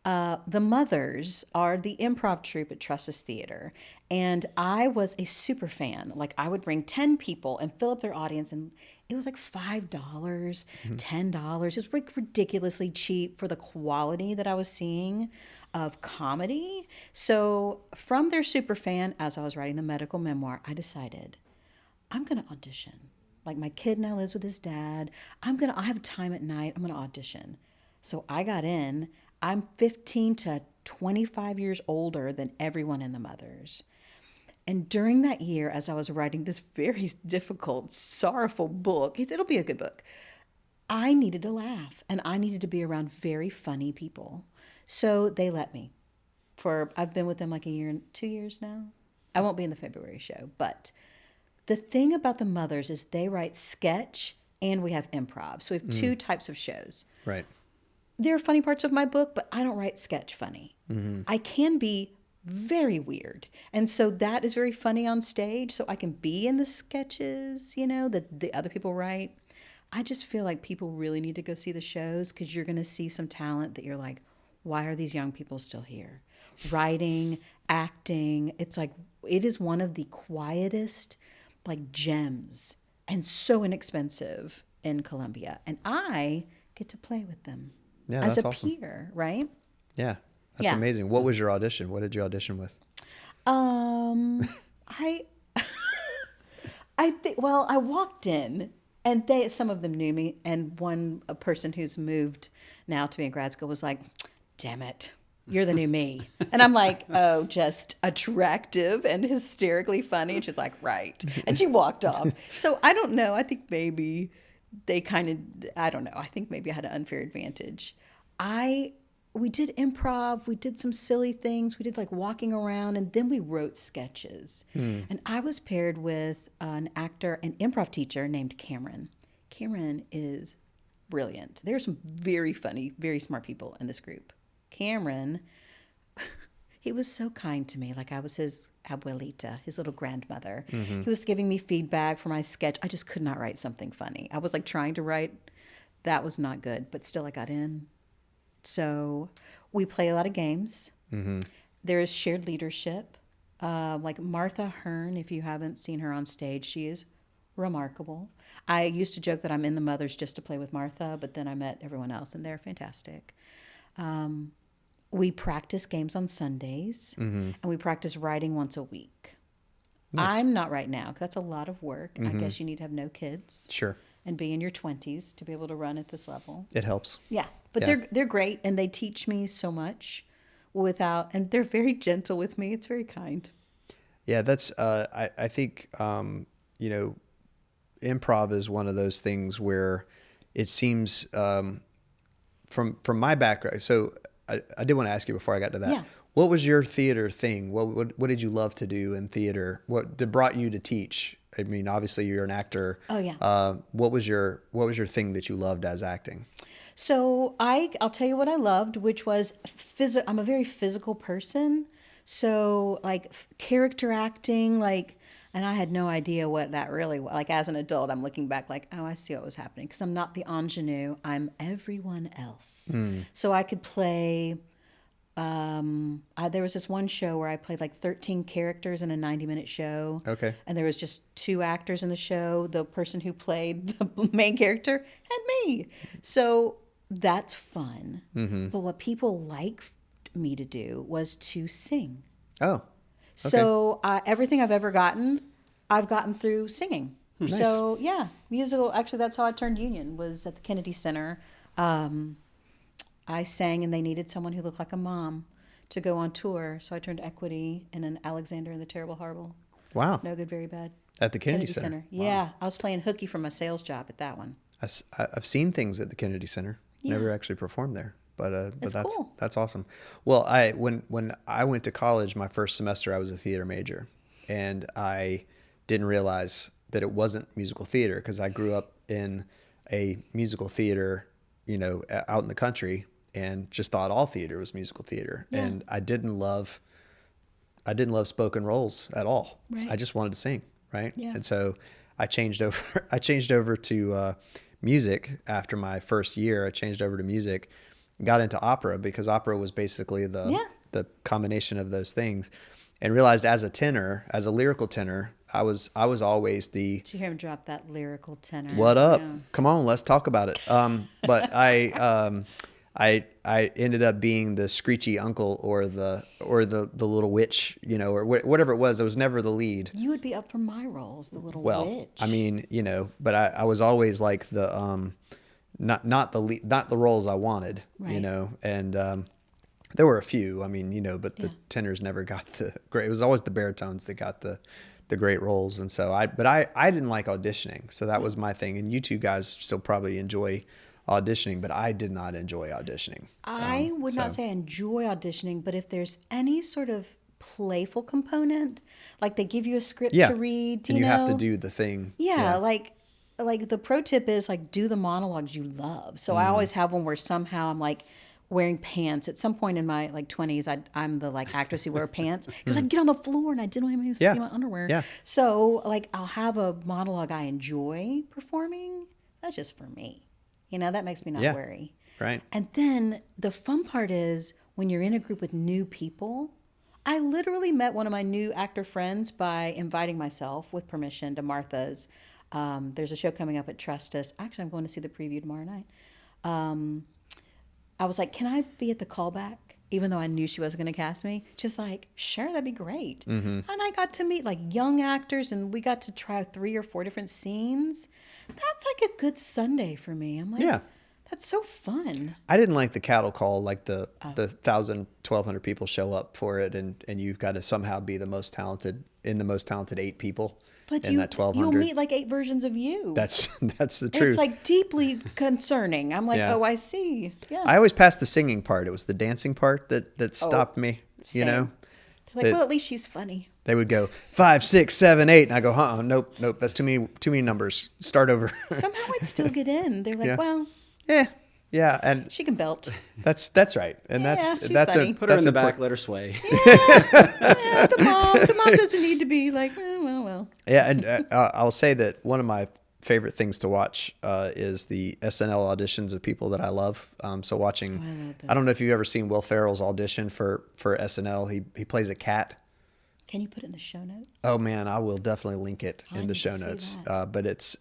The Mothers are the improv troupe at Trusses Theater. And I was a super fan. Like I would bring 10 people and fill up their audience. And it was like $5, $10. It was like ridiculously cheap for the quality that I was seeing of comedy. So from their super fan, as I was writing the medical memoir, I decided I'm going to audition. Like my kid now lives with his dad. I have time at night. I'm going to audition. So I got in. I'm 15 to 25 years older than everyone in the Mothers. And during that year, as I was writing this very difficult, sorrowful book, it'll be a good book, I needed to laugh and I needed to be around very funny people. So they let me. I've been with them like a year and 2 years now. I won't be in the February show, but the thing about the Mothers is they write sketch and we have improv. So we have 2 types of shows. Right. There are funny parts of my book, but I don't write sketch funny. Mm-hmm. I can be very weird. And so that is very funny on stage. So I can be in the sketches, that the other people write. I just feel like people really need to go see the shows because you're going to see some talent that you're like, why are these young people still here? Writing, acting. It's like it is one of the quietest like gems and so inexpensive in Columbia. And I get to play with them as that's a awesome. peer, right? Yeah, that's amazing. What was your audition? What did you audition with? I I think, well, I walked in and some of them knew me. And a person who's moved now to be in grad school was like, damn it, you're the new me. And I'm like, oh, just attractive and hysterically funny. And she's like, right. And she walked off. So I don't know. I think maybe they I don't know. I think maybe I had an unfair advantage. We did improv. We did some silly things. We did like walking around, and then we wrote sketches. And I was paired with an improv teacher named Cameron. Cameron is brilliant. There are some very funny, very smart people in this group. Cameron, he was so kind to me. Like I was his abuelita, his little grandmother. He was giving me feedback for my sketch. I just could not write something funny. I was like trying to write. That was not good, but still I got in. So we play a lot of games. There is shared leadership. Like Martha Hearn, if you haven't seen her on stage, she is remarkable. I used to joke that I'm in the Mothers just to play with Martha, but then I met everyone else, and they're fantastic. We practice games on Sundays, and we practice writing once a week. Nice. I'm not right now, because that's a lot of work. I guess you need to have no kids. Sure. And be in your 20s to be able to run at this level. It helps. Yeah. But they're great, and they teach me so much and they're very gentle with me. It's very kind. Yeah, that's I think improv is one of those things where it seems from my background. So I did want to ask you before I got to that. Yeah. What was your theater thing? What did you love to do in theater? What brought you to teach? I mean, obviously you're an actor. Oh yeah. What was your thing that you loved as acting? So I'll tell you what I loved, which was I'm a very physical person. So like character acting, and I had no idea what that really was. Like as an adult, I'm looking back like, oh, I see what was happening. Because I'm not the ingenue. I'm everyone else. So I could play, there was this one show where I played like 13 characters in a 90-minute show. Okay. And there was just 2 actors in the show. The person who played the main character and me. So that's fun. But what people liked me to do was to sing. Oh. Okay. So everything I've ever gotten, I've gotten through singing. Nice. So yeah, musical. Actually, that's how I turned Union. Was at the Kennedy Center. I sang, and they needed someone who looked like a mom to go on tour. So I turned Equity in an Alexander and the Terrible Horrible. Wow. No Good, Very Bad. At the Kennedy Center. Wow. Yeah, I was playing hooky for my sales job at that one. I've seen things at the Kennedy Center. Yeah. Never actually performed there, but that's cool. That's awesome. Well, when I went to college, my first semester, I was a theater major, and I didn't realize that it wasn't musical theater because I grew up in a musical theater, out in the country, and just thought all theater was musical theater, and I didn't love spoken roles at all. Right. I just wanted to sing, right? Yeah. And so I changed over to music after my first year. I changed over to music, got into opera because opera was basically the combination of those things, and realized as a lyrical tenor, I was always the. Did you hear him drop that lyrical tenor? What up? Yeah. Come on, let's talk about it. But I ended up being the screechy uncle or the little witch, or whatever it was. I was never the lead. You would be up for my roles, the little witch. I mean, but I was always like the not the roles I wanted, right. And there were a few. I mean, but the tenors never got the great. It was always the baritones that got the great roles, and so I didn't like auditioning, so that was my thing. And you two guys still probably enjoy auditioning, but I did not enjoy auditioning. I would not say I enjoy auditioning, but if there's any sort of playful component, like they give you a script to read, and you have to do the thing. Yeah, like the pro tip is like do the monologues you love. So I always have one where somehow I'm like wearing pants. At some point in my 20s, I'm the actress who wear pants because I'd get on the floor and I didn't want to see my underwear. Yeah. So I'll have a monologue I enjoy performing. That's just for me. That makes me not worry. Right. And then the fun part is when you're in a group with new people, I literally met one of my new actor friends by inviting myself, with permission, to Martha's. There's a show coming up at Trust Us. Actually, I'm going to see the preview tomorrow night. I was like, can I be at the callback? Even though I knew she wasn't going to cast me. Just like, sure, that'd be great. And I got to meet like young actors, and we got to try 3 or 4 different scenes. That's like a good Sunday for me. I'm like, that's so fun. I didn't like the cattle call, like the 1,000, 1,200 people show up for it, and you've got to somehow be the most talented 8 people. But in that 1,200. You'll meet like 8 versions of you. That's the truth. It's like deeply concerning. I'm like, oh, I see. Yeah. I always passed the singing part. It was the dancing part that stopped me. Same. You know. They're like, well, at least she's funny. They would go 5, 6, 7, 8, and I go, nope, that's too many numbers. Start over. Somehow I'd still get in. They're like, well, yeah, and she can belt. That's right, and that's funny. Put her in the back, let her sway. The mom doesn't need to be like, well. Yeah, and I'll say that one of my favorite things to watch is the SNL auditions of people that I love. So watching, I don't know if you've ever seen Will Ferrell's audition for SNL. He plays a cat. Can you put it in the show notes? Oh man, I will definitely link it in the show notes. But it's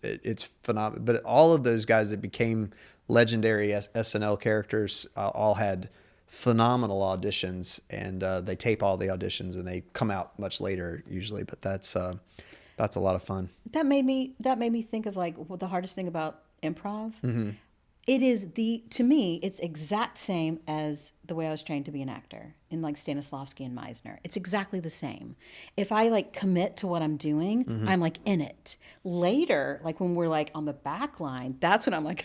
phenomenal. But all of those guys that became legendary SNL characters all had phenomenal auditions, and they tape all the auditions and they come out much later usually. But that's a lot of fun. That made me think of like the hardest thing about improv. Mm-hmm. It is to me, it's exact same as the way I was trained to be an actor in like Stanislavski and Meisner. It's exactly the same. If I like commit to what I'm doing, I'm like in it. Later, like when we're like on the back line, that's when I'm like,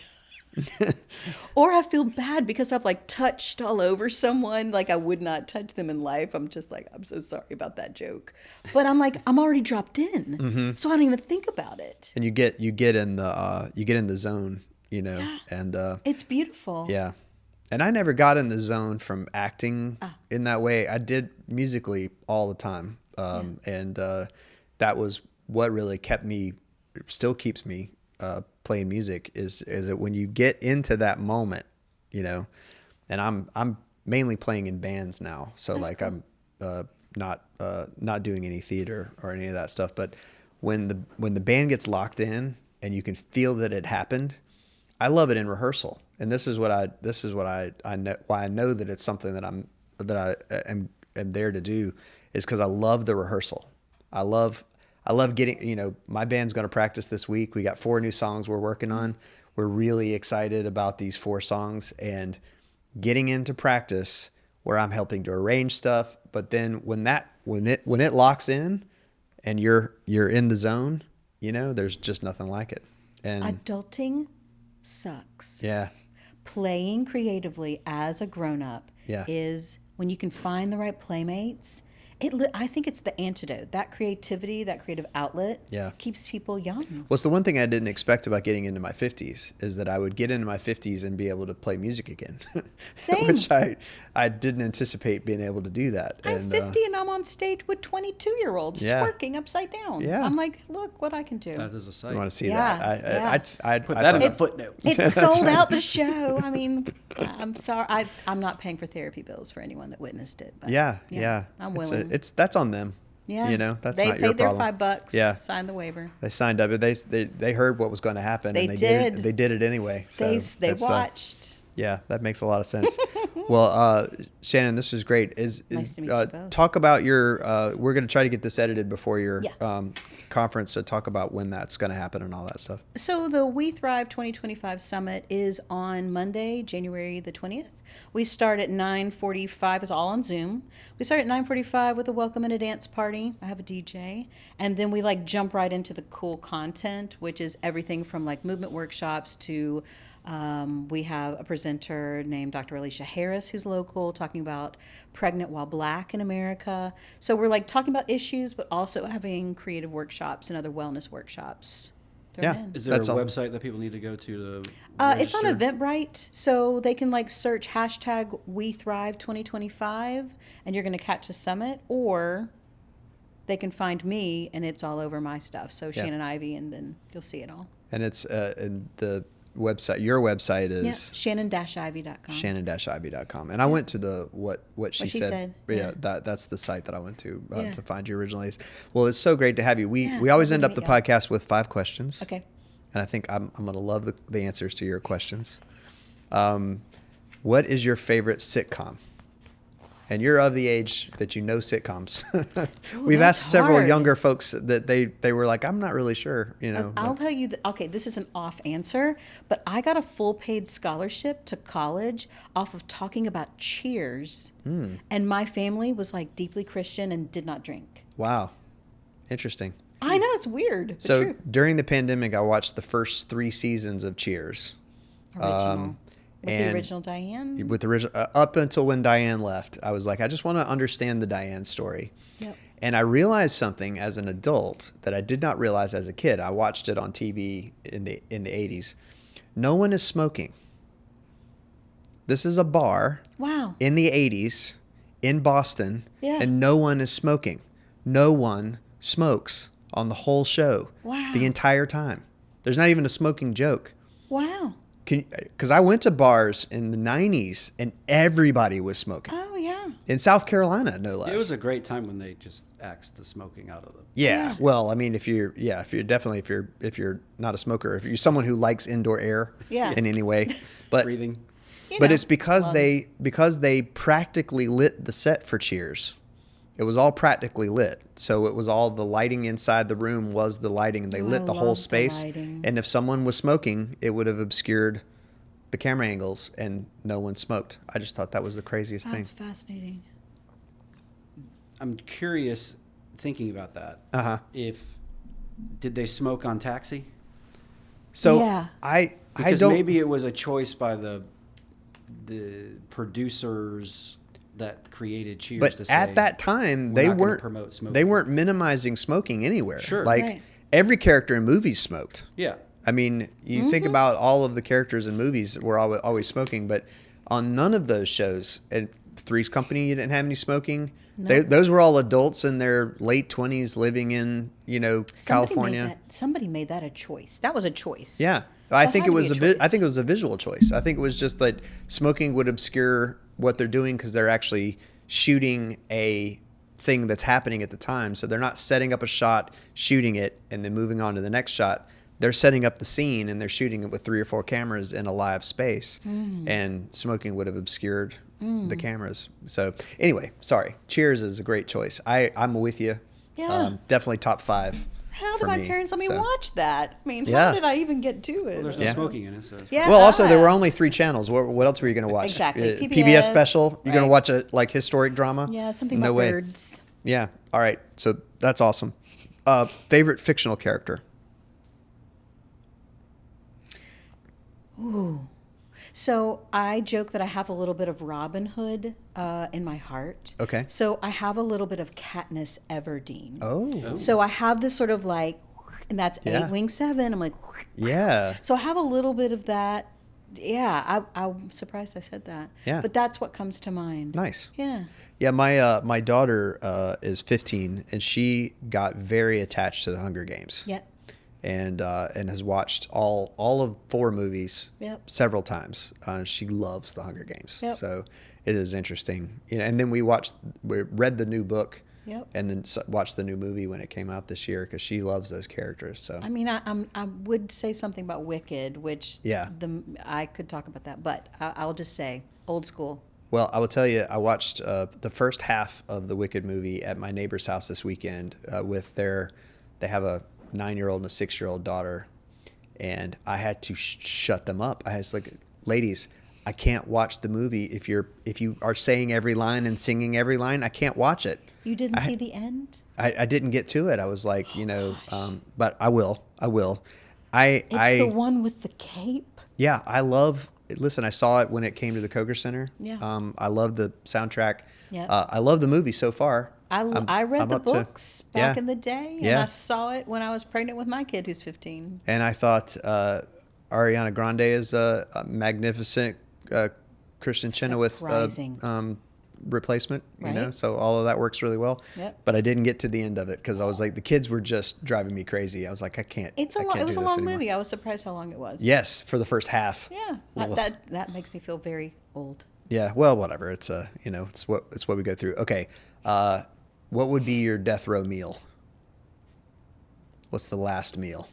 or I feel bad because I've like touched all over someone. Like I would not touch them in life. I'm just like, I'm so sorry about that joke. But I'm like, I'm already dropped in. So I don't even think about it. And you get in the zone. You know, and it's beautiful. Yeah, and I never got in the zone from acting in that way. I did musically all the time, and that was what really still keeps me playing music. Is that when you get into that moment, you know, and I'm mainly playing in bands now, so that's like cool. I'm not doing any theater or any of that stuff. But when the band gets locked in and you can feel that it happened. I love it in rehearsal, and this is what I know why I know that it's something that I am there to do is because I love the rehearsal. I love getting, you know, my band's going to practice this week. We got 4 new songs we're working on. We're really excited about these 4 songs and getting into practice where I'm helping to arrange stuff. But then when it locks in and you're in the zone, you know, there's just nothing like it. And adulting sucks. Yeah. Playing creatively as a grown-up is when you can find the right playmates. I think it's the antidote. That creativity, that creative outlet keeps people young. Well, it's the one thing I didn't expect about getting into my 50s is that I would get into my 50s and be able to play music again. Same. Which I didn't anticipate being able to do that. I'm 50 and I'm on stage with 22-year-olds twerking upside down. Yeah. I'm like, look what I can do. That is a sight. You want to see that? I'd put that in the footnote. It sold out the show. I mean, I'm sorry. I'm not paying for therapy bills for anyone that witnessed it. But I'm willing. That's on them. Yeah, you know, that's they not your problem. They paid their $5. Yeah, signed the waiver. They signed up. They heard what was going to happen. They and did. They did it anyway. So they watched. Yeah, that makes a lot of sense. Well, Shannon, this was great. Nice to meet you both. Talk about your. We're going to try to get this edited before your conference. So talk about when that's going to happen and all that stuff. So the We Thrive 2025 Summit is on Monday, January the 20th. We start at 9:45. It's all on Zoom. We start at 9:45 with a welcome and a dance party. I have a DJ. And then we like jump right into the cool content, which is everything from like movement workshops to we have a presenter named Dr. Alicia Harris, who's local, talking about pregnant while Black in America. So we're like talking about issues, but also having creative workshops and other wellness workshops. Is there a website that people need to go to it's on Eventbrite, so they can like search hashtag We Thrive 2025, and you're going to catch the summit, or they can find me, and it's all over my stuff. So Shannon Ivey, and then you'll see it all. And it's and the website, your website is Shannon-Ivey.com. Shannon-Ivey.com. And I went to the what she said. Yeah. That's the site that I went to Yeah. to find you originally. Well, it's so great to have you. We always end up the podcast with 5 questions. Okay. And I think I'm going to love the answers to your questions. What is your favorite sitcom? And you're of the age that you know sitcoms. We've asked several younger folks that they were like, I'm not really sure, you know. I'll tell you, okay, this is an off answer, but I got a full paid scholarship to college off of talking about Cheers. And my family was like deeply Christian and did not drink. Wow. Interesting. I know, it's weird. But So true. during the pandemic, I watched the first 3 seasons of Cheers. Original. With the and original Diane. With the original, up until when Diane left, I was like, I just want to understand the Diane story. Yep. And I realized something as an adult that I did not realize as a kid. I watched it on TV in the 80s. No one is smoking. This is a bar. Wow. In the 80s in Boston, Yeah. and no one is smoking. No one smokes on the whole show. Wow. The entire time. There's not even a smoking joke. Wow. Because I went to bars in the 90s and everybody was smoking. Oh, yeah. In South Carolina, no less. It was a great time when they just axed the smoking out of them. Yeah. Well, I mean, if you're not a smoker, if you're someone who likes indoor air Yeah. in any way, but Breathing. You know, it's because lungs. they practically lit the set for Cheers. It was all practically lit. So it was all the lighting inside the room was the lighting, and they lit the love whole the space. lighting. And if someone was smoking, it would have obscured the camera angles, and no one smoked. I just thought that was the craziest That's thing. fascinating. I'm curious, thinking about that. Uh-huh. Did they smoke on Taxi? So Yeah. I Because don't. maybe it was a choice by the producers that created Cheers But to say, at that time, "We're they not gonna weren't promote smoking." They weren't minimizing smoking anywhere. Sure. Like Right. every character in movies smoked. Yeah. I mean, you think about all of the characters in movies were always smoking, but on none of those shows, at Three's Company, you didn't have any smoking. No. Those were all adults in their late 20s living in, California. Somebody made that a choice. That was a choice. Yeah. I think had it to was be a choice. I think it was a visual choice. I think it was just that smoking would obscure what they're doing because they're actually shooting a thing that's happening at the time. So they're not setting up a shot, shooting it, and then moving on to the next shot. They're setting up the scene and they're shooting it with 3 or 4 cameras in a live space. And smoking would have obscured the cameras. So anyway, sorry. Cheers is a great choice. I'm with you. Yeah. Definitely top 5. How did for my me, parents let me so. watch that? I mean, Yeah. how did I even get to it? Well, there's no Yeah. smoking in it, so it's Yeah. Well, also there were Ah. only 3 channels. What else were you going to watch? Exactly. PBS special. You're going to right. watch a historic drama? Yeah, something No about way. birds. Yeah. All right. So that's awesome. Favorite fictional character? Ooh. So I joke that I have a little bit of Robin Hood in my heart. Okay. So I have a little bit of Katniss Everdeen. Oh. So I have this sort of like, and that's Yeah. 8 Wing 7. I'm like, Yeah. so I have a little bit of that. Yeah, I'm surprised I said that. Yeah. But that's what comes to mind. Nice. Yeah. Yeah. My daughter is 15, and she got very attached to the Hunger Games. Yeah. And has watched all of 4 movies Yep. several times. She loves the Hunger Games. Yep. So it is interesting. And then we read the new book. Yep. And then watched the new movie when it came out this year because she loves those characters. So I mean, I would say something about Wicked, which Yeah. I could talk about that, but I'll just say old school. Well, I will tell you, I watched the first half of the Wicked movie at my neighbor's house this weekend they have a 9-year-old and a 6-year-old daughter, and I had to shut them up. I was like, ladies, I can't watch the movie if you are saying every line and singing every line. I can't watch it. You didn't see the end? I didn't get to it. I was like, but I will. It's the one with the cape. Yeah, listen, I saw it when it came to the Koger Center. Yeah. I love the soundtrack. Yeah. I love the movie so far. I read I'm the up to- books back yeah. in the day, and Yeah. I saw it when I was pregnant with my kid who's 15. And I thought Ariana Grande is a magnificent Kristen Chenoweth Surprising. replacement, you know, Right. so all of that works really well. Yep. But I didn't get to the end of it because I was like, the kids were just driving me crazy. I was like, I can't. It was a long anymore. movie. I was surprised how long it was. Yes, for the first half. Yeah. Ugh. That makes me feel very old. Yeah. Well, whatever. It's you know, it's what we go through. Okay. What would be your death row meal? What's the last meal?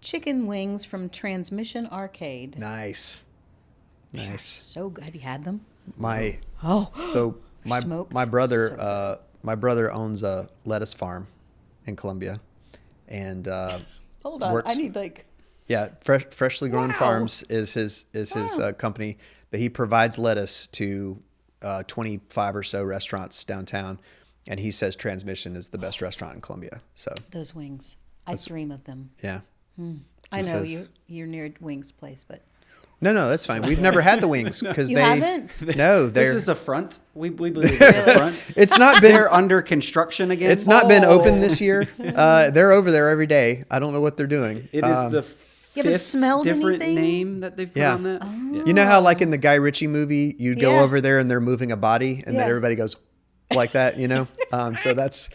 Chicken wings from Transmission Arcade. Nice. They are Nice. so good. Have you had them? My Oh. my Smoked. my brother So my brother owns a lettuce farm in Columbia, and Hold on. works- I need like. yeah, freshly grown Wow. farms is his Wow. company, but he provides lettuce to 25 or so restaurants downtown, and he says Transmission is the best restaurant in Columbia. So Those wings. I dream of them. yeah, I He know says- you're near Wings Place, but no, that's fine. We've never had the wings because You they haven't? no, This they're is a front. We believe it's a front. it's not been They're under construction again. It's not been open Oh. this year. They're over there every day. I don't know what they're doing. It is the You haven't fifth smelled different anything? name that they've put Yeah. on that. Yeah. You know how like in the Guy Ritchie movie, you'd go Yeah. over there and they're moving a body, and then Yeah. everybody goes like that, you know. So that's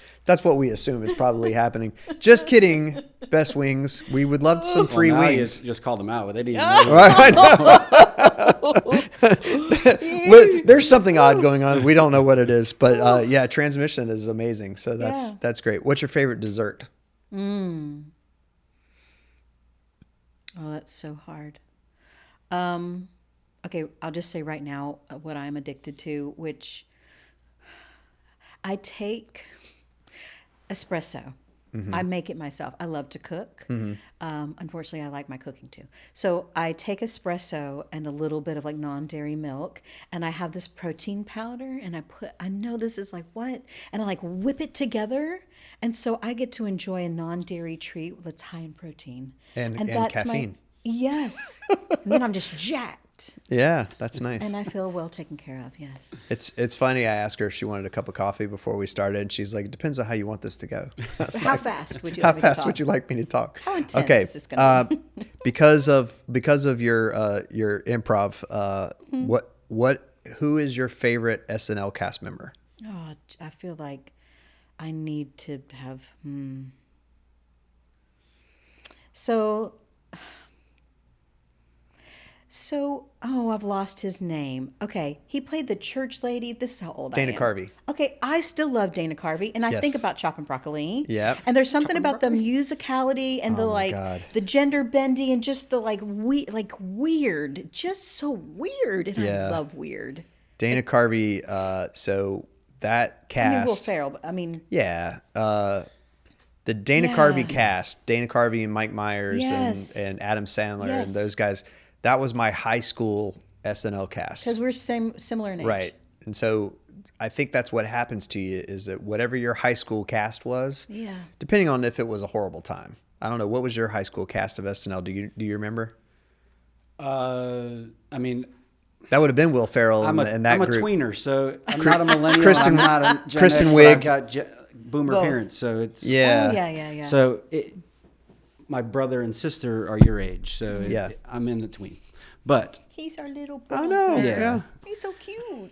what we assume is probably happening. Just kidding, Best Wings. We would love some Well, free now you wings. just called them out. They didn't even know. Right, I know. But there's something odd going on. We don't know what it is, but yeah, Transmission is amazing. So Yeah. that's great. What's your favorite dessert? oh, that's so hard. Okay, I'll just say right now what I'm addicted to, which I take espresso. I make it myself. I love to cook. Unfortunately, I like my cooking too. So I take espresso and a little bit of like non-dairy milk, and I have this protein powder, and I know this is like what? And I like whip it together. And so I get to enjoy a non-dairy treat that's high in protein. And that's caffeine. Yes. And then I'm just jacked. Yeah, that's nice. And I feel well taken care of, yes. It's funny. I asked her if she wanted a cup of coffee before we started, and she's like, "It depends on how you want this to go." How fast would you How like me to fast talk? would you like me to talk? How intense okay. is this gonna be? because of your improv, who is your favorite SNL cast member? Oh, I feel like I need to have. So, I've lost his name. Okay, he played the church lady. This is how old I am. Dana Carvey. Okay, I still love Dana Carvey, and I think Yes. about Chop and Broccoli. Yep. And there's something about the musicality and the Oh my like, God. the gender bendy, and just the weird, just so weird. And Yeah. I love weird. Dana Carvey. So that I mean, Will cast. Ferrell, but I mean, Yeah. The Dana Yeah. Carvey cast, Dana Carvey and Mike Myers Yes. and Adam Sandler and Yes. those guys. That was my high school SNL cast. because we're similar in age. Right. And so I think that's what happens to you is that whatever your high school cast was, Yeah. depending on if it was a horrible time. I don't know. What was your high school cast of SNL? Do you remember? I mean, That would have been Will Ferrell I'm and that a group. tweener, so I'm not a millennial. Kristen- I'm not a Gen Kristen X, but I've Wiig. got boomer Both. parents, so it's Yeah. Oh, yeah. So my brother and sister are your age, so Yeah. I'm in between. But He's our little boy. I know. Yeah. Yeah. He's so cute.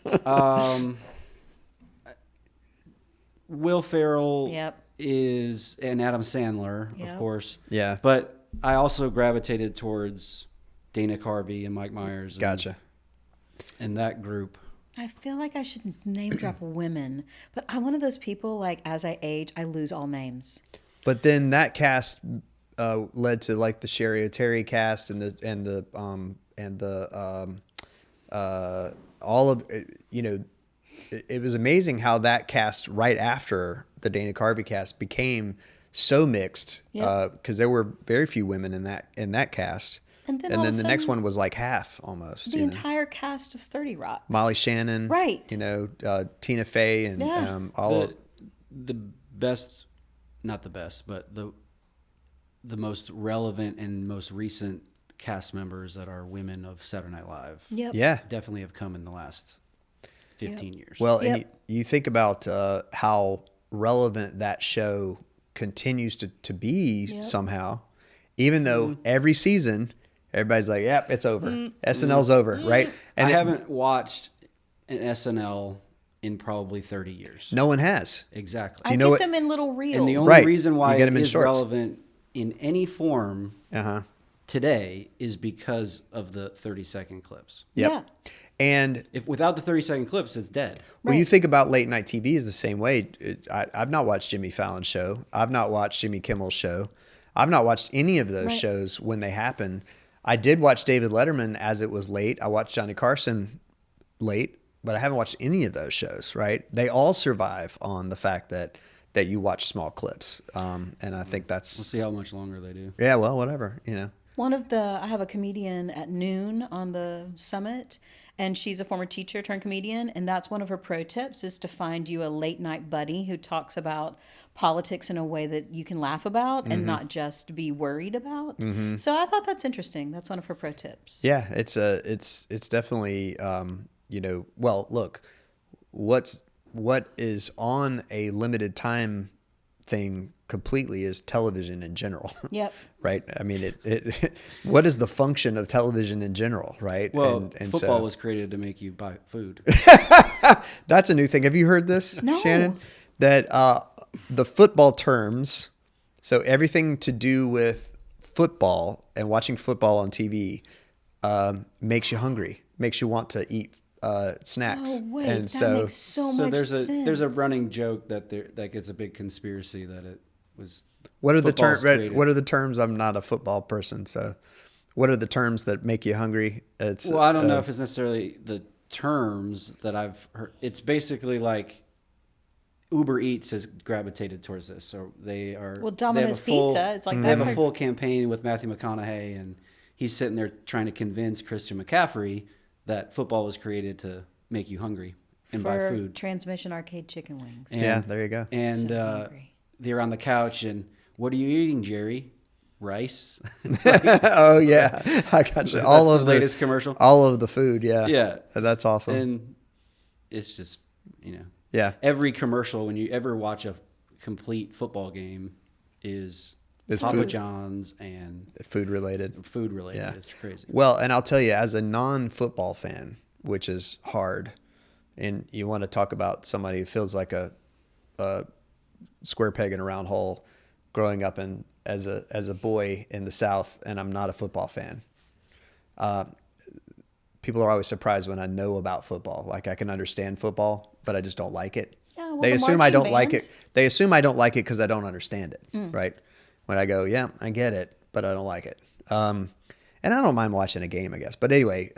Will Ferrell Yep. is, and Adam Sandler, Yep. of course. Yeah. But I also gravitated towards Dana Carvey and Mike Myers. Gotcha. And that group. I feel like I should name drop women, but I'm one of those people, like, as I age, I lose all names. But then that cast led to like the Sherry O'Terry cast and the all of you know it was amazing how that cast right after the Dana Carvey cast became so mixed Yep. because there were very few women in that cast. And then all of a the next sudden, one was like half almost. The you know. entire cast of 30 Rock. Molly Shannon, Right. You know, Tina Fey and Yeah. all of The best, not the best, but the most relevant and most recent cast members that are women of Saturday Night Live. Yep. yeah. Definitely have come in the last 15 years. Well, Yep. and you think about how relevant that show continues to be Yep. somehow, even though every season everybody's like, "Yep, it's over. SNL's over," right? I haven't watched an SNL in probably 30 years. No one has. Exactly. I get them in little reels. And the only Right. reason why You get it 'em in is shorts. relevant in any form Uh-huh. today is because of the 30-second clips. Yep. Yeah. And If without the 30-second clips, it's dead. when you Right. think about late night TV is the same way. I've not watched Jimmy Fallon's show. I've not watched Jimmy Kimmel's show. I've not watched any of those Right. shows when they happen. I did watch David Letterman as it was late. I watched Johnny Carson late, but I haven't watched any of those shows, right? They all survive on the fact that you watch small clips. And I think We'll that's, see how much longer they do. yeah, well, whatever, I have a comedian at noon on the summit, and she's a former teacher turned comedian, and that's one of her pro tips is to find you a late night buddy who talks about politics in a way that you can laugh about and not just be worried about. So I thought that's interesting. That's one of her pro tips. yeah, it's definitely, well, look, what is on a limited time thing completely is television in general. Yep. Right. I mean, what is the function of television in general? Right. Well, and football was created to make you buy food. that's a new thing. Have you heard this, No. Shannon? That the football terms, so everything to do with football and watching football on TV makes you hungry, makes you want to eat snacks. Oh wait, and that makes so much there's sense. there's a running joke that gets a big conspiracy that it was. What are the football's terms? created. What are the terms? I'm not a football person, so what are the terms that make you hungry? It's Well, I don't know if it's necessarily the terms that I've heard. It's basically like Uber Eats has gravitated towards this, so they are. Well, they have Domino's a full- Pizza, it's like they have that's a our- full campaign with Matthew McConaughey, and he's sitting there trying to convince Christian McCaffrey that football was created to make you hungry and buy for food. Transmission Arcade chicken wings. Yeah, there you go. And So hungry. they're on the couch, and what are you eating, Jerry? Rice. Oh yeah, I got you. All That's of the latest commercial. all of the food. Yeah, Yeah, that's awesome. And it's just yeah, every commercial when you ever watch a complete football game is It's Papa food. John's and food related. food related. Yeah. It's crazy. Well, and I'll tell you, as a non-football fan, which is hard, and you want to talk about somebody who feels like a square peg in a round hole, growing up as a boy in the South, and I'm not a football fan. People are always surprised when I know about football. Like I can understand football, but I just don't like it. Yeah, well, They the assume I don't marching like band. it. They assume I don't like it because I don't understand it, right? When I go, yeah, I get it, but I don't like it. And I don't mind watching a game, I guess. But anyway,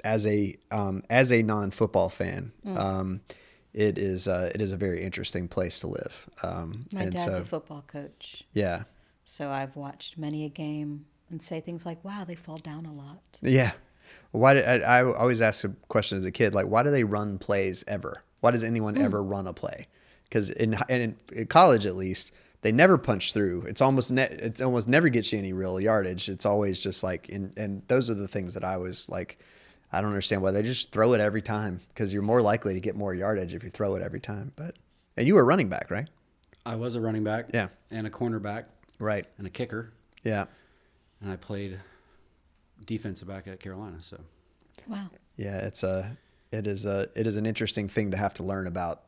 as a non-football fan, it is a very interesting place to live. My and dad's so, a football coach, yeah, so I've watched many a game and say things like, "Wow, they fall down a lot." yeah. Why did I always ask a question as a kid, like, why do they run plays ever? Why does anyone ever run a play? Because in college, at least, they never punch through. It's almost never gets you any real yardage. It's always just like, and those are the things that I was like, I don't understand why they just throw it every time, because you're more likely to get more yardage if you throw it every time. And you were a running back, right? I was a running back, Yeah. and a cornerback, Right. and a kicker, Yeah. and I played defensive back at Carolina. So Wow. Yeah. It is an interesting thing to have to learn about,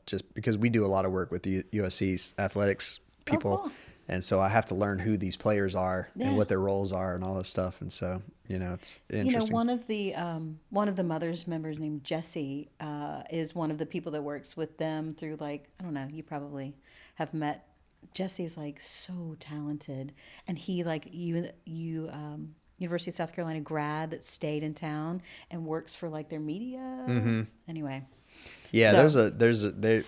just because we do a lot of work with the USC's athletics people. cool. And so I have to learn who these players are Yeah. and what their roles are and all this stuff. And so, it's interesting. One of the mothers members named Jessie is one of the people that works with them through, like, I don't know, you probably have met. Jesse's like so talented, and he like University of South Carolina grad that stayed in town and works for like their media. Anyway, Yeah, So- there's so a big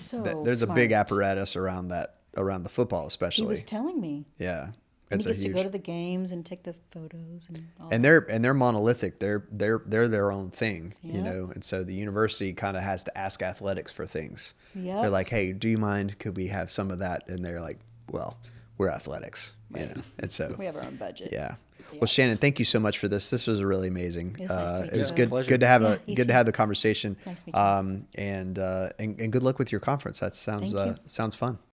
smart. apparatus around the football, he especially. was telling me. Yeah, And it's he a gets huge. to go to the games and take the photos and all. And they're monolithic. They're their own thing, Yep. And so the university kind of has to ask athletics for things. Yep. They're like, "Hey, do you mind? Could we have some of that?" And they're like, "Well, we're athletics, And so, we have our own budget. yeah. Well, Shannon, thank you so much for this. This was really amazing. It was nice to meet It was you. good, Pleasure. good to have Yeah, you good too. to have the conversation. Nice to meet you. And good luck with your conference. That sounds Thank you. sounds fun.